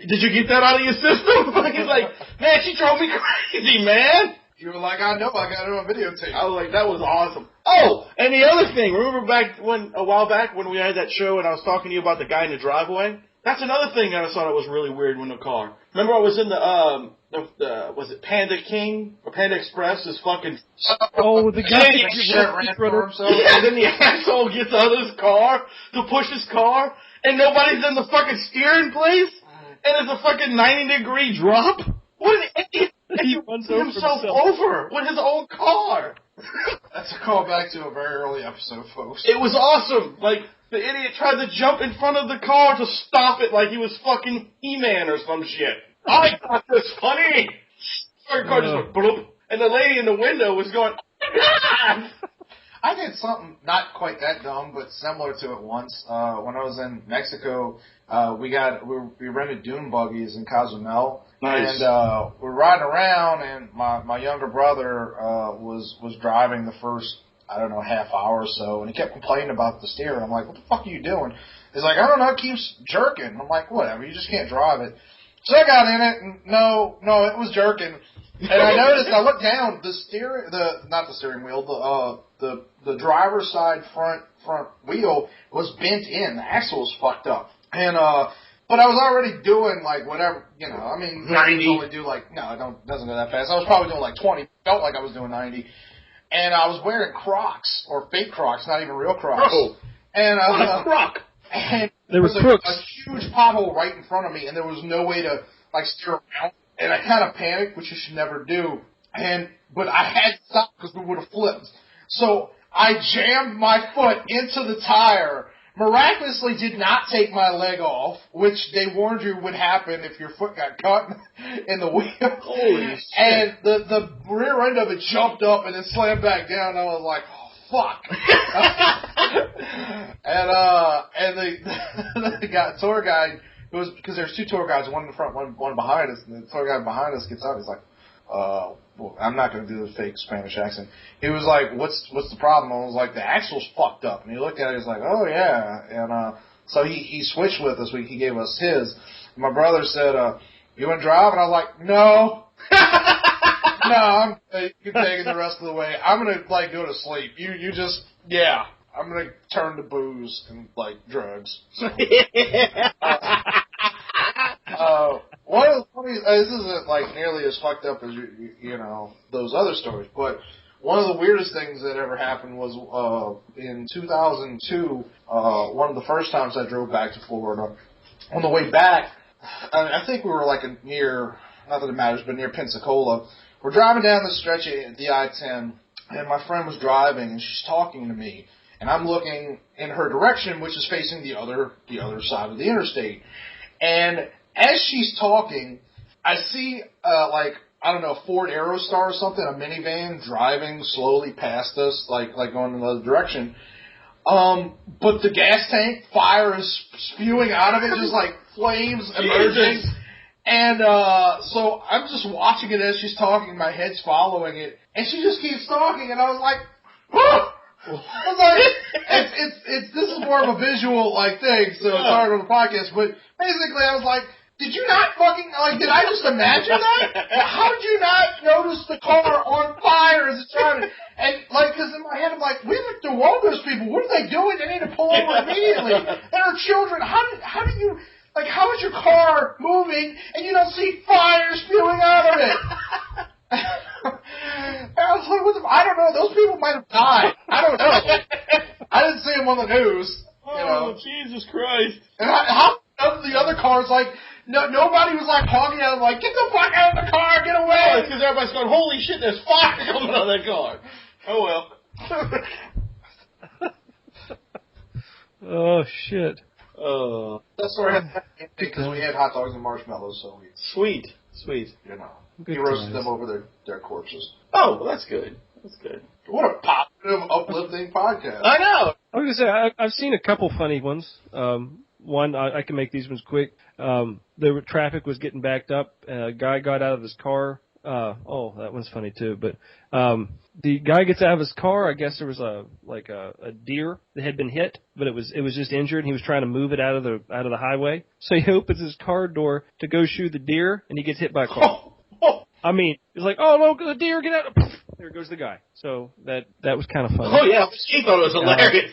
Speaker 4: "Did you get that out of your system?" He's like, "Man, she drove me crazy, man."
Speaker 5: You were like, "I know, I got it on videotape."
Speaker 4: I was like, "That was awesome." Oh, and the other thing, remember a while back when we had that show and I was talking to you about the guy in the driveway? That's another thing that I thought was really weird in the car. Remember I was in was it Panda King or Panda Express? This fucking...
Speaker 3: Oh, the guy
Speaker 5: ran for himself.
Speaker 4: Yeah, then the asshole gets out of his car to push his car, and nobody's in the fucking steering place, and it's a fucking 90-degree drop. What an idiot! He runs himself over with his own car.
Speaker 5: That's a callback to a very early episode, folks.
Speaker 4: It was awesome. Like, the idiot tried to jump in front of the car to stop it like he was fucking He-Man or some shit. I thought this funny. Our car just went bloop, and the lady in the window was going, "Oh my God!"
Speaker 5: I did something not quite that dumb, but similar to it once. When I was in Mexico, we rented dune buggies in Cozumel.
Speaker 4: Nice.
Speaker 5: And we're riding around, and my younger brother was driving the first, I don't know, half hour or so, and he kept complaining about the steering. I'm like, "What the fuck are you doing?" He's like, "I don't know, it keeps jerking." I'm like, "Whatever, you just can't drive it." So I got in it, and no, it was jerking. And I noticed, I looked down, not the steering wheel, the driver's side front wheel was bent in. The axle was fucked up. And, but I was already doing like whatever, you know, I mean,
Speaker 4: 90.
Speaker 5: only do like, no, it doesn't go that fast. I was probably doing like 20, felt like I was doing 90. And I was wearing Crocs, or fake Crocs, not even real Crocs.
Speaker 4: Oh.
Speaker 5: And,
Speaker 4: What a crock.
Speaker 5: and
Speaker 3: There was crooks.
Speaker 5: a huge pothole right in front of me, and there was no way to like steer around. And I kind of panicked, which you should never do. But I had to stop because we would have flipped. So I jammed my foot into the tire. Miraculously, did not take my leg off, which they warned you would happen if your foot got caught in the wheel.
Speaker 4: Holy shit.
Speaker 5: And the rear end of it jumped up and then slammed back down. And I was like, "Oh, fuck." And the tour guide, because there's two tour guides, one in the front, one behind us, and the tour guide behind us gets out. He's like, well, I'm not going to do the fake Spanish accent. He was like, what's the problem? I was like, "The axle's fucked up." And he looked at it, he's like, "Oh yeah." And so he switched with us. He gave us his. And my brother said, "You want to drive?" And I was like, "No." No, you're taking the rest of the way. I'm going to like go to sleep. You just, yeah. I'm going to turn to booze and like drugs. So, one of the funny, this isn't like nearly as fucked up as you know those other stories, but one of the weirdest things that ever happened was in 2002. One of the first times I drove back to Florida. On the way back, I think we were like near, not that it matters, but near Pensacola. We're driving down the stretch of the I-10, and my friend was driving, and she's talking to me, and I'm looking in her direction, which is facing the other side of the interstate. And as she's talking, I see, like, I don't know, a Ford Aerostar or something, a minivan driving slowly past us, like going in the other direction. But the gas tank, fire is spewing out of it, just like flames emerging.
Speaker 4: Jesus.
Speaker 5: And so I'm just watching it as she's talking, my head's following it, and she just keeps talking, and I was like, "Whoa!" I was like, this is more of a visual like thing, so it's hard on the podcast, but basically I was like, did you not fucking, like, did I just imagine that? How did you not notice the car on fire as it's driving? And, like, because in my head I'm like, we have to warn those people. What are they doing? They need to pull over immediately. And our children, how do you, Like, how is your car moving and you don't see fire spewing out of it? And I was like, what the, I don't know. Those people might have died. I don't know. I didn't see them on the news.
Speaker 4: Jesus Christ.
Speaker 5: And how of the other cars, like, nobody was, like, honking at them, like, get the fuck out of the car, get away.
Speaker 4: Because everybody's going, holy shit, there's fire coming out of that car. Oh, well.
Speaker 3: Oh, shit.
Speaker 5: That's where I had because we had hot dogs and marshmallows, so we...
Speaker 4: Sweet.
Speaker 5: You know.
Speaker 3: Good
Speaker 5: he roasted
Speaker 3: times.
Speaker 5: them over their corpses.
Speaker 4: Oh, well, that's good. That's good.
Speaker 5: What a positive, uplifting podcast.
Speaker 4: I know.
Speaker 3: I was gonna say I've seen a couple funny ones. One I can make these ones quick. The traffic was getting backed up. A guy got out of his car. That one's funny too. But the guy gets out of his car. I guess there was a deer that had been hit, but it was just injured. He was trying to move it out of the highway. So he opens his car door to go shoot the deer, and he gets hit by a car. I mean, he's like, "Oh look, the deer! Get out!" There goes the guy. So that was kind of funny.
Speaker 4: Oh yeah, she thought it was hilarious.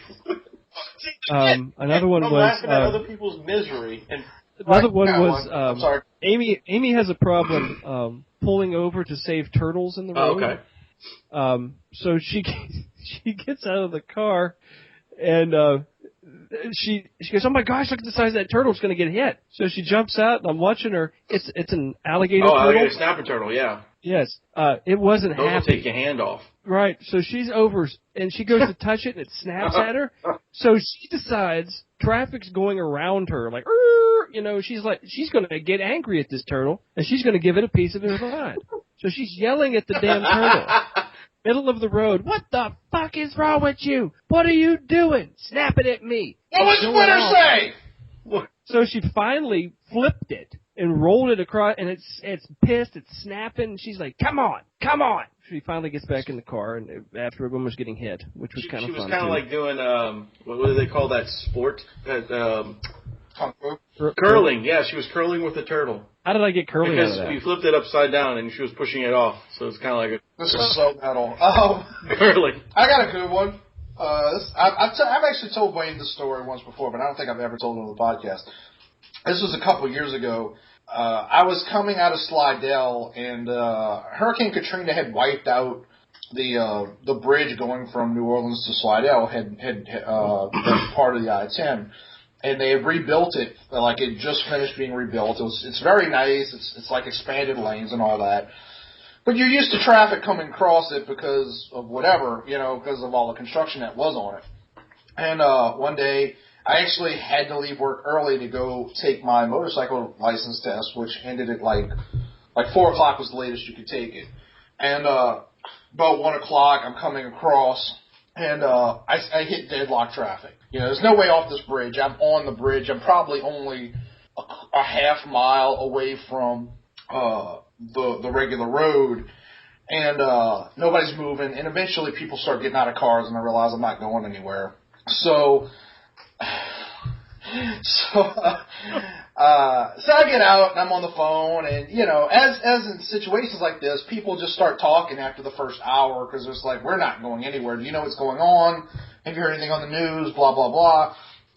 Speaker 3: Another one
Speaker 4: I'm
Speaker 3: was
Speaker 4: laughing at other people's misery. And
Speaker 3: another one was
Speaker 5: I'm sorry.
Speaker 3: Amy has a problem pulling over to save turtles in the road.
Speaker 4: okay.
Speaker 3: So she gets out of the car and she goes, "Oh my gosh, look at the size of that turtle! It's going to get hit." So she jumps out, and I'm watching her. It's an alligator turtle.
Speaker 4: Alligator snapper turtle, yeah.
Speaker 3: Yes. It wasn't
Speaker 4: Those will
Speaker 3: happy.
Speaker 4: take your hand off.
Speaker 3: Right. So she's over, and she goes to touch it, and it snaps at her. So she decides traffic's going around her, like, she's like, she's going to get angry at this turtle, and she's going to give it a piece of her mind. So she's yelling at the damn turtle. Middle of the road. "What the fuck is wrong with you? What are you doing? Snapping at me."
Speaker 5: What was Twitter say?
Speaker 3: So she finally flipped it and rolled it across, and it's pissed, it's snapping, and she's like, come on. She finally gets back in the car, and after everyone was getting hit, which was kind of fun.
Speaker 4: She was kind of like doing, what do they call that sport? Curling. Yeah, she was curling with a turtle.
Speaker 3: How did I get curling out of that?
Speaker 4: Because you flipped it upside down, and she was pushing it off, so it's kind of like
Speaker 5: This is so metal.
Speaker 4: curling.
Speaker 5: I got a good one. I've actually told Wayne this story once before, but I don't think I've ever told it on the podcast. This was a couple years ago. I was coming out of Slidell, and Hurricane Katrina had wiped out the bridge going from New Orleans to Slidell, had part of the I-10, and they had rebuilt it. Like, it just finished being rebuilt. It's very nice. It's like expanded lanes and all that. But you're used to traffic coming across it because of whatever, because of all the construction that was on it. And one day, I actually had to leave work early to go take my motorcycle license test, which ended at like 4 o'clock was the latest you could take it. And about 1 o'clock, I'm coming across, and I hit deadlock traffic. There's no way off this bridge. I'm on the bridge. I'm probably only a half mile away from the regular road, and nobody's moving. And eventually, people start getting out of cars, and I realize I'm not going anywhere. So I get out and I'm on the phone, and as in situations like this, people just start talking after the first hour because it's like, we're not going anywhere. Do you know what's going on? Have you heard anything on the news? Blah blah blah.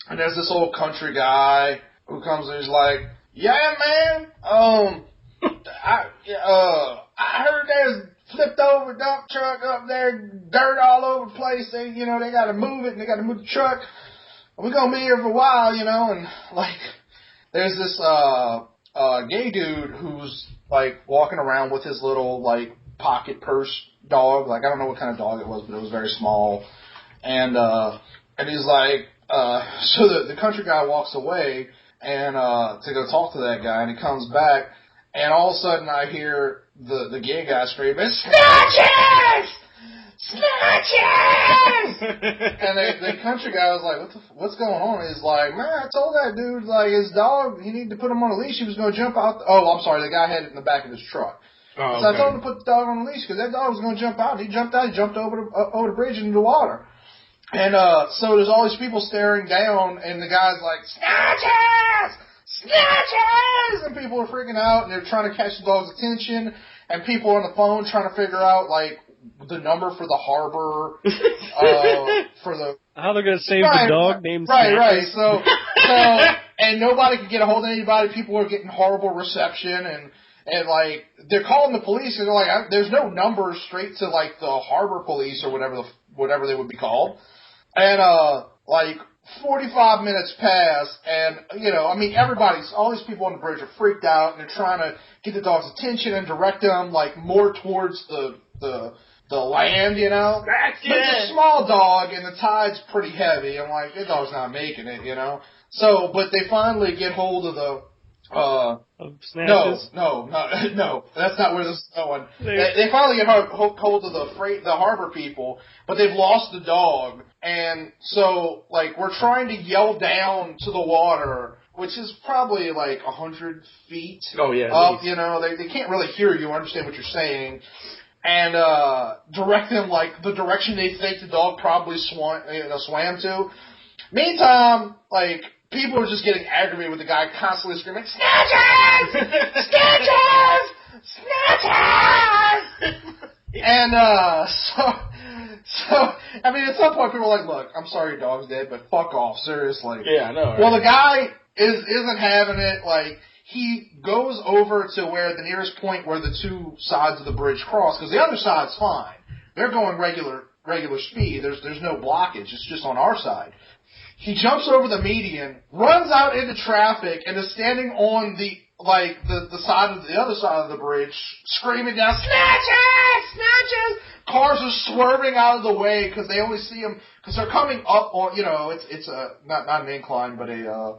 Speaker 5: And there's this old country guy who comes and he's like, "Yeah, man. I heard there's flipped over dump truck up there, dirt all over the place. They got to move it and they got to move the truck. We're going to be here for a while, and like, there's this, gay dude who's like walking around with his little like pocket purse dog. Like, I don't know what kind of dog it was, but it was very small. And he's like, so the country guy walks away and, to go talk to that guy, and he comes back, and all of a sudden I hear the gay guy screaming, "Snatches! Snatches!" And the country guy was like, what's going on? He's like, "Man, I told that dude, like, his dog, he needed to put him on a leash. He was going to jump out. I'm sorry, the guy had it in the back of his truck.
Speaker 4: Oh,
Speaker 5: so I told him to put the dog on a leash because that dog was going to jump out. He jumped out. He jumped over the bridge into the water. And so there's all these people staring down, and the guy's like, "Snatches! Snatches!" And people are freaking out, and they're trying to catch the dog's attention, and people on the phone trying to figure out, like, the number for the harbor, for the...
Speaker 3: How they're going to save the dog named
Speaker 5: Snatches.
Speaker 3: Snatches.
Speaker 5: So, and nobody could get a hold of anybody. People were getting horrible reception, and like, they're calling the police, and they're like, there's no numbers straight to, like, the harbor police or whatever they would be called. And, like, 45 minutes pass, and, you know, I mean, all these people on the bridge are freaked out, and they're trying to get the dog's attention and direct them, like, more towards the land, you know? But it's a small dog, and the tide's pretty heavy. I'm like, that dog's not making it, you know? So, but they finally get hold of the,
Speaker 3: Snatches?
Speaker 5: No, that's not where this is going. They finally get hold of the harbor people, but they've lost the dog, and so, like, we're trying to yell down to the water, which is probably like 100 feet up, you know, they can't really hear you or understand what you're saying, and direct them, like, the direction they think the dog probably swam to. Meantime, like, people are just getting aggravated with the guy constantly screaming, Snatches! Snatches! Snatches! And, so, I mean, at some point people are like, look, I'm sorry your dog's dead, but fuck off, seriously.
Speaker 4: Yeah, I know. Right?
Speaker 5: Well, the guy isn't having it, like, he goes over to where the nearest point where the two sides of the bridge cross, because the other side's fine. They're going regular speed. There's no blockage. It's just on our side. He jumps over the median, runs out into traffic, and is standing on the other side of the bridge, screaming down, Snatches! Snatches! Cars are swerving out of the way because they only see him, because they're coming up on, you know, it's not an incline, but a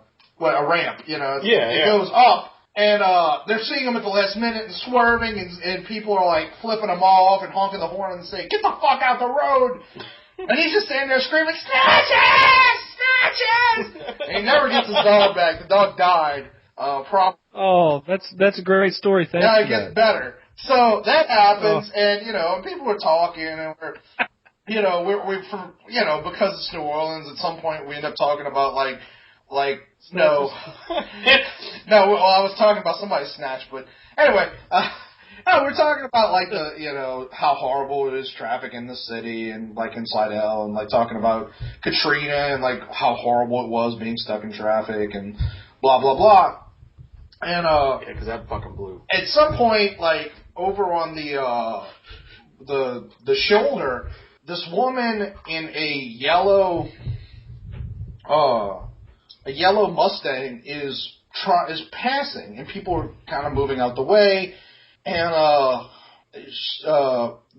Speaker 5: ramp, you know. It goes up, and they're seeing him at the last minute and swerving, and people are like flipping him off and honking the horn and saying, get the fuck out the road! And he's just standing there screaming, Snatches! Snatches! And he never gets his dog back. The dog died.
Speaker 3: Oh, that's a great story. Thanks.
Speaker 5: Yeah, it gets better. So that happens, and you know, people are talking, and we're because it's New Orleans. At some point, we end up talking about like no, well, I was talking about somebody's snatch, but anyway. No, we're talking about, like, how horrible it is traffic in the city and, like, in Slidell, and, like, talking about Katrina and, like, how horrible it was being stuck in traffic and blah, blah, blah. And,
Speaker 4: yeah, because that fucking blew.
Speaker 5: At some point, like, over on the shoulder, this woman in a yellow Mustang is passing, and people are kind of moving out the way. And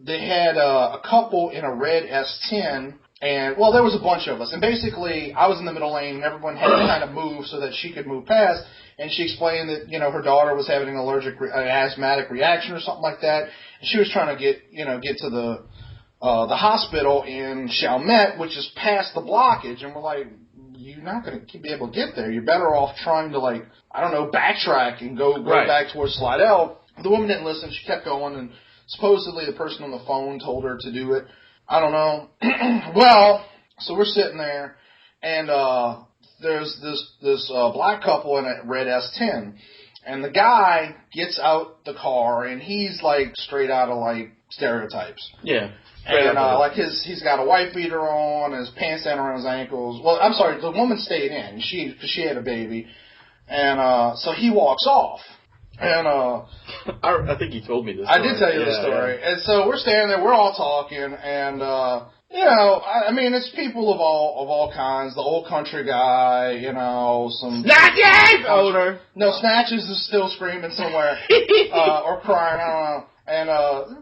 Speaker 5: they had a couple in a red S10, and, well, there was a bunch of us. And basically, I was in the middle lane, and everyone had to kind of move so that she could move past. And she explained that, you know, her daughter was having an asthmatic reaction or something like that. And she was trying to get to the hospital in Chalmette, which is past the blockage. And we're like, you're not going to be able to get there. You're better off trying to, like, I don't know, backtrack and go back towards Slidell. The woman didn't listen. She kept going, and supposedly the person on the phone told her to do it. I don't know. Well, so we're sitting there, and there's this black couple in a red S10, and the guy gets out the car, and he's like straight out of like Stereotypes.
Speaker 4: Yeah.
Speaker 5: And like he's got a white beater on, and his pants down around his ankles. Well, I'm sorry, the woman stayed in. She had a baby, and so he walks off. And
Speaker 4: I think you told me this
Speaker 5: story.
Speaker 4: I
Speaker 5: did tell you the story. Yeah. And so we're standing there, we're all talking, and I mean, it's people of all kinds. The old country guy, some
Speaker 4: Snatches older.
Speaker 5: No, Snatches is still screaming somewhere or crying. I don't know. And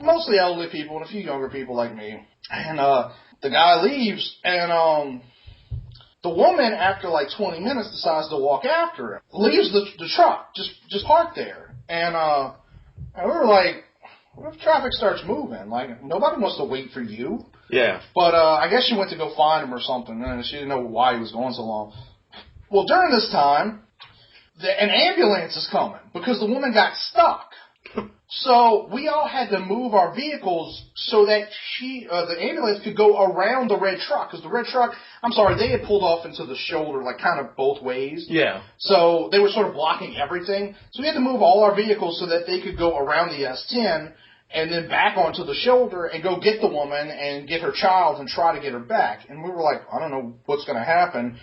Speaker 5: mostly elderly people and a few younger people like me. And the guy leaves, and the woman, after like 20 minutes, decides to walk after him. Leaves the truck, just parked there. And we were like, what if traffic starts moving? Like, nobody wants to wait for you.
Speaker 4: Yeah.
Speaker 5: But I guess she went to go find him or something, and she didn't know why he was going so long. Well, during this time, an ambulance is coming because the woman got stuck. So we all had to move our vehicles so that the ambulance could go around the red truck. Because the red truck, they had pulled off into the shoulder, like kind of both ways.
Speaker 4: Yeah.
Speaker 5: So they were sort of blocking everything. So we had to move all our vehicles so that they could go around the S10 and then back onto the shoulder and go get the woman and get her child and try to get her back. And we were like, I don't know what's going to happen.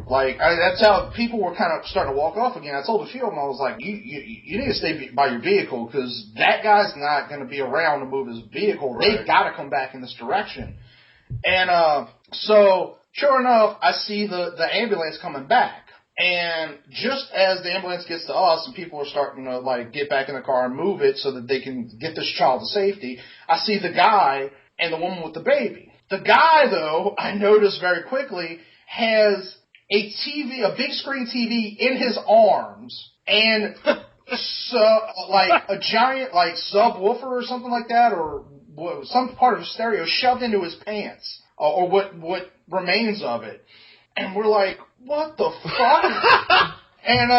Speaker 5: Like, that's how people were kind of starting to walk off again. I told the field, I was like, you need to stay by your vehicle because that guy's not going to be around to move his vehicle. Right. They've got to come back in this direction. And so, sure enough, I see the ambulance coming back. And just as the ambulance gets to us and people are starting to, like, get back in the car and move it so that they can get this child to safety, I see the guy and the woman with the baby. The guy, though, I noticed very quickly, has a TV, a big screen TV in his arms and like a giant, like, subwoofer or something like that, or some part of his stereo shoved into his pants, or what remains of it. And we're like, what the fuck? And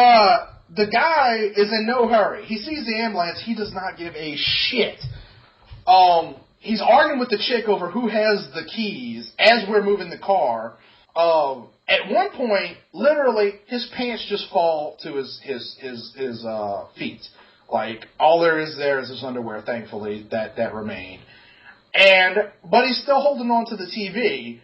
Speaker 5: the guy is in no hurry. He sees the ambulance. He does not give a shit. He's arguing with the chick over who has the keys as we're moving the car. At one point, literally, his pants just fall to his feet. Like, all there is his underwear, thankfully, that remained. But he's still holding on to the TV.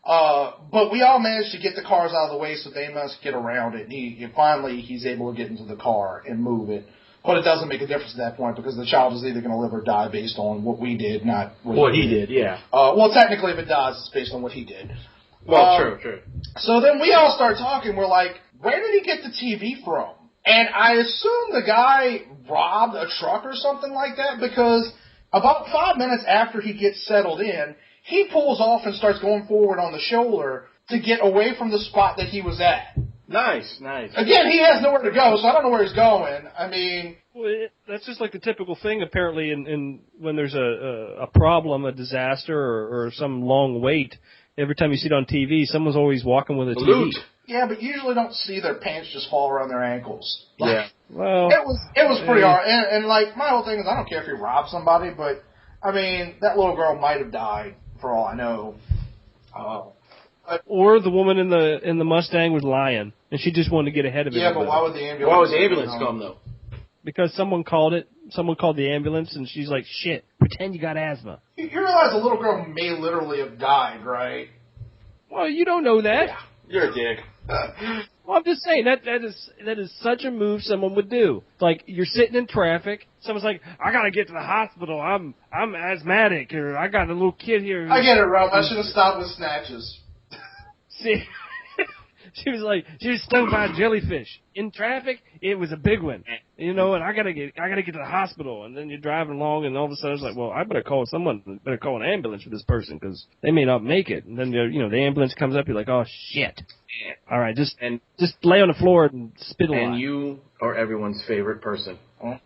Speaker 5: But we all managed to get the cars out of the way so they must get around it. And finally, he's able to get into the car and move it. But it doesn't make a difference at that point because the child is either going to live or die based on what we did, not what he did. Yeah. Well, technically, if it dies, it's based on what he did.
Speaker 4: Well, true.
Speaker 5: So then we all start talking. We're like, where did he get the TV from? And I assume the guy robbed a truck or something like that because about 5 minutes after he gets settled in, he pulls off and starts going forward on the shoulder to get away from the spot that he was at.
Speaker 4: Nice.
Speaker 5: Again, he has nowhere to go, so I don't know where he's going. I mean...
Speaker 3: Well, that's just like the typical thing, apparently, in when there's a problem, a disaster, or some long wait. Every time you see it on TV, someone's always walking with a TV.
Speaker 4: Loot.
Speaker 5: Yeah, but you usually don't see their pants just fall around their ankles.
Speaker 4: Yeah.
Speaker 3: Well...
Speaker 5: It was pretty hard. And, like, my whole thing is I don't care if you rob somebody, but, I mean, that little girl might have died, for all I know.
Speaker 3: Or the woman in the Mustang was lying, and she just wanted to get ahead of it.
Speaker 5: Yeah, but why would the ambulance...
Speaker 4: Why would the ambulance come, though?
Speaker 3: Because someone called it. Someone called the ambulance, and she's like, shit, pretend you got asthma.
Speaker 5: You realize a little girl may literally have died, right?
Speaker 3: Well, you don't know that.
Speaker 5: Yeah.
Speaker 4: You're a dick.
Speaker 3: Well, I'm just saying, that is such a move someone would do. Like, you're sitting in traffic, someone's like, I gotta get to the hospital, I'm asthmatic, or I got a little kid here.
Speaker 5: I get it, Ralph. I should have stopped with Snatches.
Speaker 3: See, she was stung by a jellyfish. In traffic, it was a big one. You know, and I gotta get to the hospital. And then you're driving along, and all of a sudden it's like, well, I better call an ambulance for this person, because they may not make it. And then, the ambulance comes up, you're like, oh, shit. All right, just lay on the floor and spit a lot.
Speaker 4: And you are everyone's favorite person. Huh?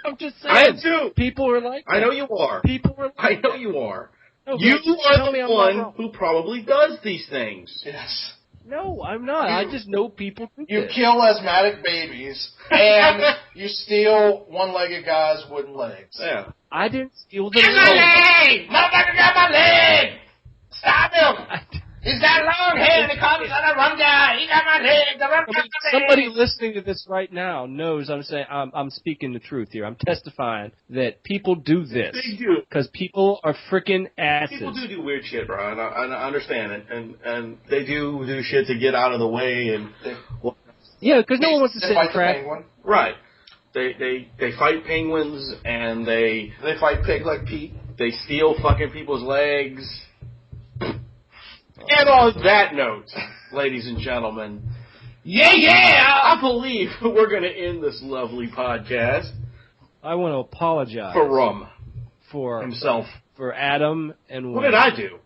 Speaker 3: I'm just saying.
Speaker 4: I am too.
Speaker 3: People are like that.
Speaker 4: I know you are.
Speaker 3: People are like
Speaker 4: I know you are.
Speaker 3: No,
Speaker 4: you are the one who probably does these things.
Speaker 5: Yes.
Speaker 3: No, I'm not. I just know people do
Speaker 5: You
Speaker 3: this.
Speaker 5: kill asthmatic babies, and you steal one-legged guys' wooden legs.
Speaker 4: Yeah.
Speaker 3: I didn't steal the
Speaker 5: Get my leg! Motherfucker got my leg! Stop him! He's got long hair and he calls himself a rum guy. He got my leg. The rum guy got my
Speaker 3: Somebody
Speaker 5: leg.
Speaker 3: listening to this right now knows I'm saying I'm speaking the truth here. I'm testifying that people do this.
Speaker 4: They do.
Speaker 3: Because people are freaking asses.
Speaker 4: People do weird shit, bro, and I understand it. And they do shit to get out of the way. And
Speaker 3: yeah, because no one wants to
Speaker 5: They
Speaker 3: sit
Speaker 5: fight
Speaker 3: in
Speaker 5: the
Speaker 3: traffic.
Speaker 5: penguin.
Speaker 4: Right. They fight penguins, and they
Speaker 5: fight Pig like Pete.
Speaker 4: They steal fucking people's legs. And on that note, ladies and gentlemen, I believe we're going to end this lovely podcast.
Speaker 3: I want to apologize
Speaker 4: for Rum.
Speaker 3: For
Speaker 4: himself.
Speaker 3: For Adam and Wayne.
Speaker 4: What did I do?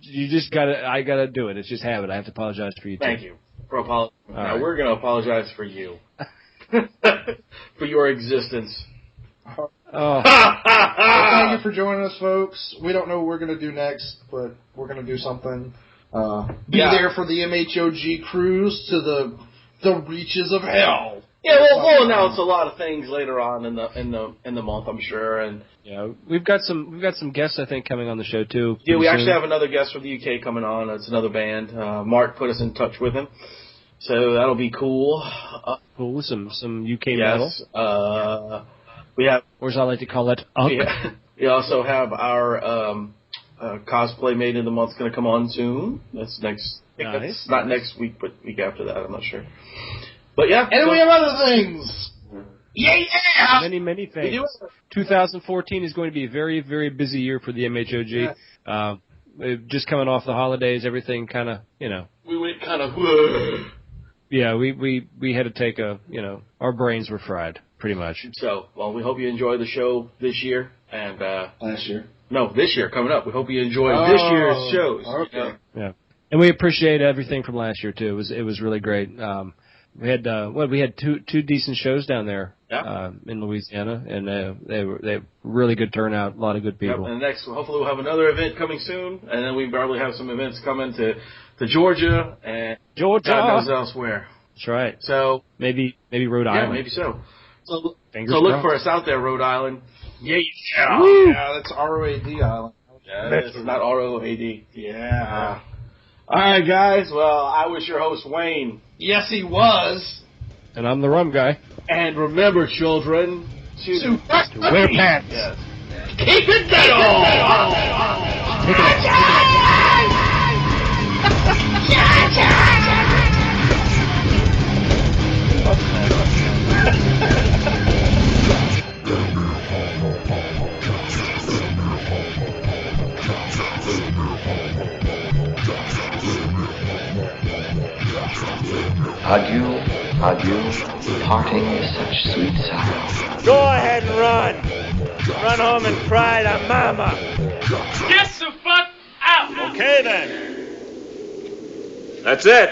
Speaker 3: You just I gotta do it. It's just habit. I have to apologize for you too.
Speaker 4: Thank you for apologizing. Now
Speaker 3: right.
Speaker 4: we're going to apologize for you. For your existence.
Speaker 5: Well, thank you for joining us, folks. We don't know what we're going to do next, but we're going to do something. Be there for the MHOG cruise to the reaches of hell.
Speaker 4: Yeah, we'll announce a lot of things later on in the month, I'm sure. And
Speaker 3: yeah, we've got some guests I think coming on the show too.
Speaker 4: Yeah, we actually have another guest from the UK coming on. It's another band. Mart put us in touch with him, so that'll be cool.
Speaker 3: Cool, some UK metal.
Speaker 4: Yes. We have,
Speaker 3: or as I like to call it, UNC.
Speaker 4: we also have our cosplay made in the month going to come on soon. That's next.
Speaker 3: Nice.
Speaker 4: Not next week, but week after that. I'm not sure. But yeah.
Speaker 5: And we have other things. Yeah!
Speaker 3: Many things. 2014 is going to be a very, very busy year for the MHOG. Just coming off the holidays, everything kind of,
Speaker 4: We went kind of.
Speaker 3: Yeah, we had to take our brains were fried, pretty much.
Speaker 4: So, well, we hope you enjoy the show this year. And
Speaker 5: Last year.
Speaker 4: No, this year coming up. We hope you enjoy this year's shows.
Speaker 5: Okay.
Speaker 3: Yeah, and we appreciate everything from last year too. It was really great. We had two decent shows down there in Louisiana, and they were really good turnout. A lot of good people.
Speaker 4: Yep, and next, hopefully, we'll have another event coming soon, and then we probably have some events coming to Georgia and God knows elsewhere.
Speaker 3: That's right.
Speaker 4: So
Speaker 3: maybe Rhode Island.
Speaker 4: Yeah, maybe so. So look
Speaker 3: crossed.
Speaker 4: for us out there, Rhode Island.
Speaker 5: Yeah, that's ROAD Island.
Speaker 4: Yeah, it's not ROAD. Yeah. All right, guys. Well, I was your host, Wayne.
Speaker 5: Yes, he was.
Speaker 3: And I'm the Rum Guy.
Speaker 4: And remember, children, to
Speaker 3: wear pants.
Speaker 4: Yes.
Speaker 5: Keep it down.
Speaker 6: Adieu, parting is such sweet sorrow.
Speaker 7: Go ahead and run. Run home and cry to mama. Get the fuck out. Okay then. That's it.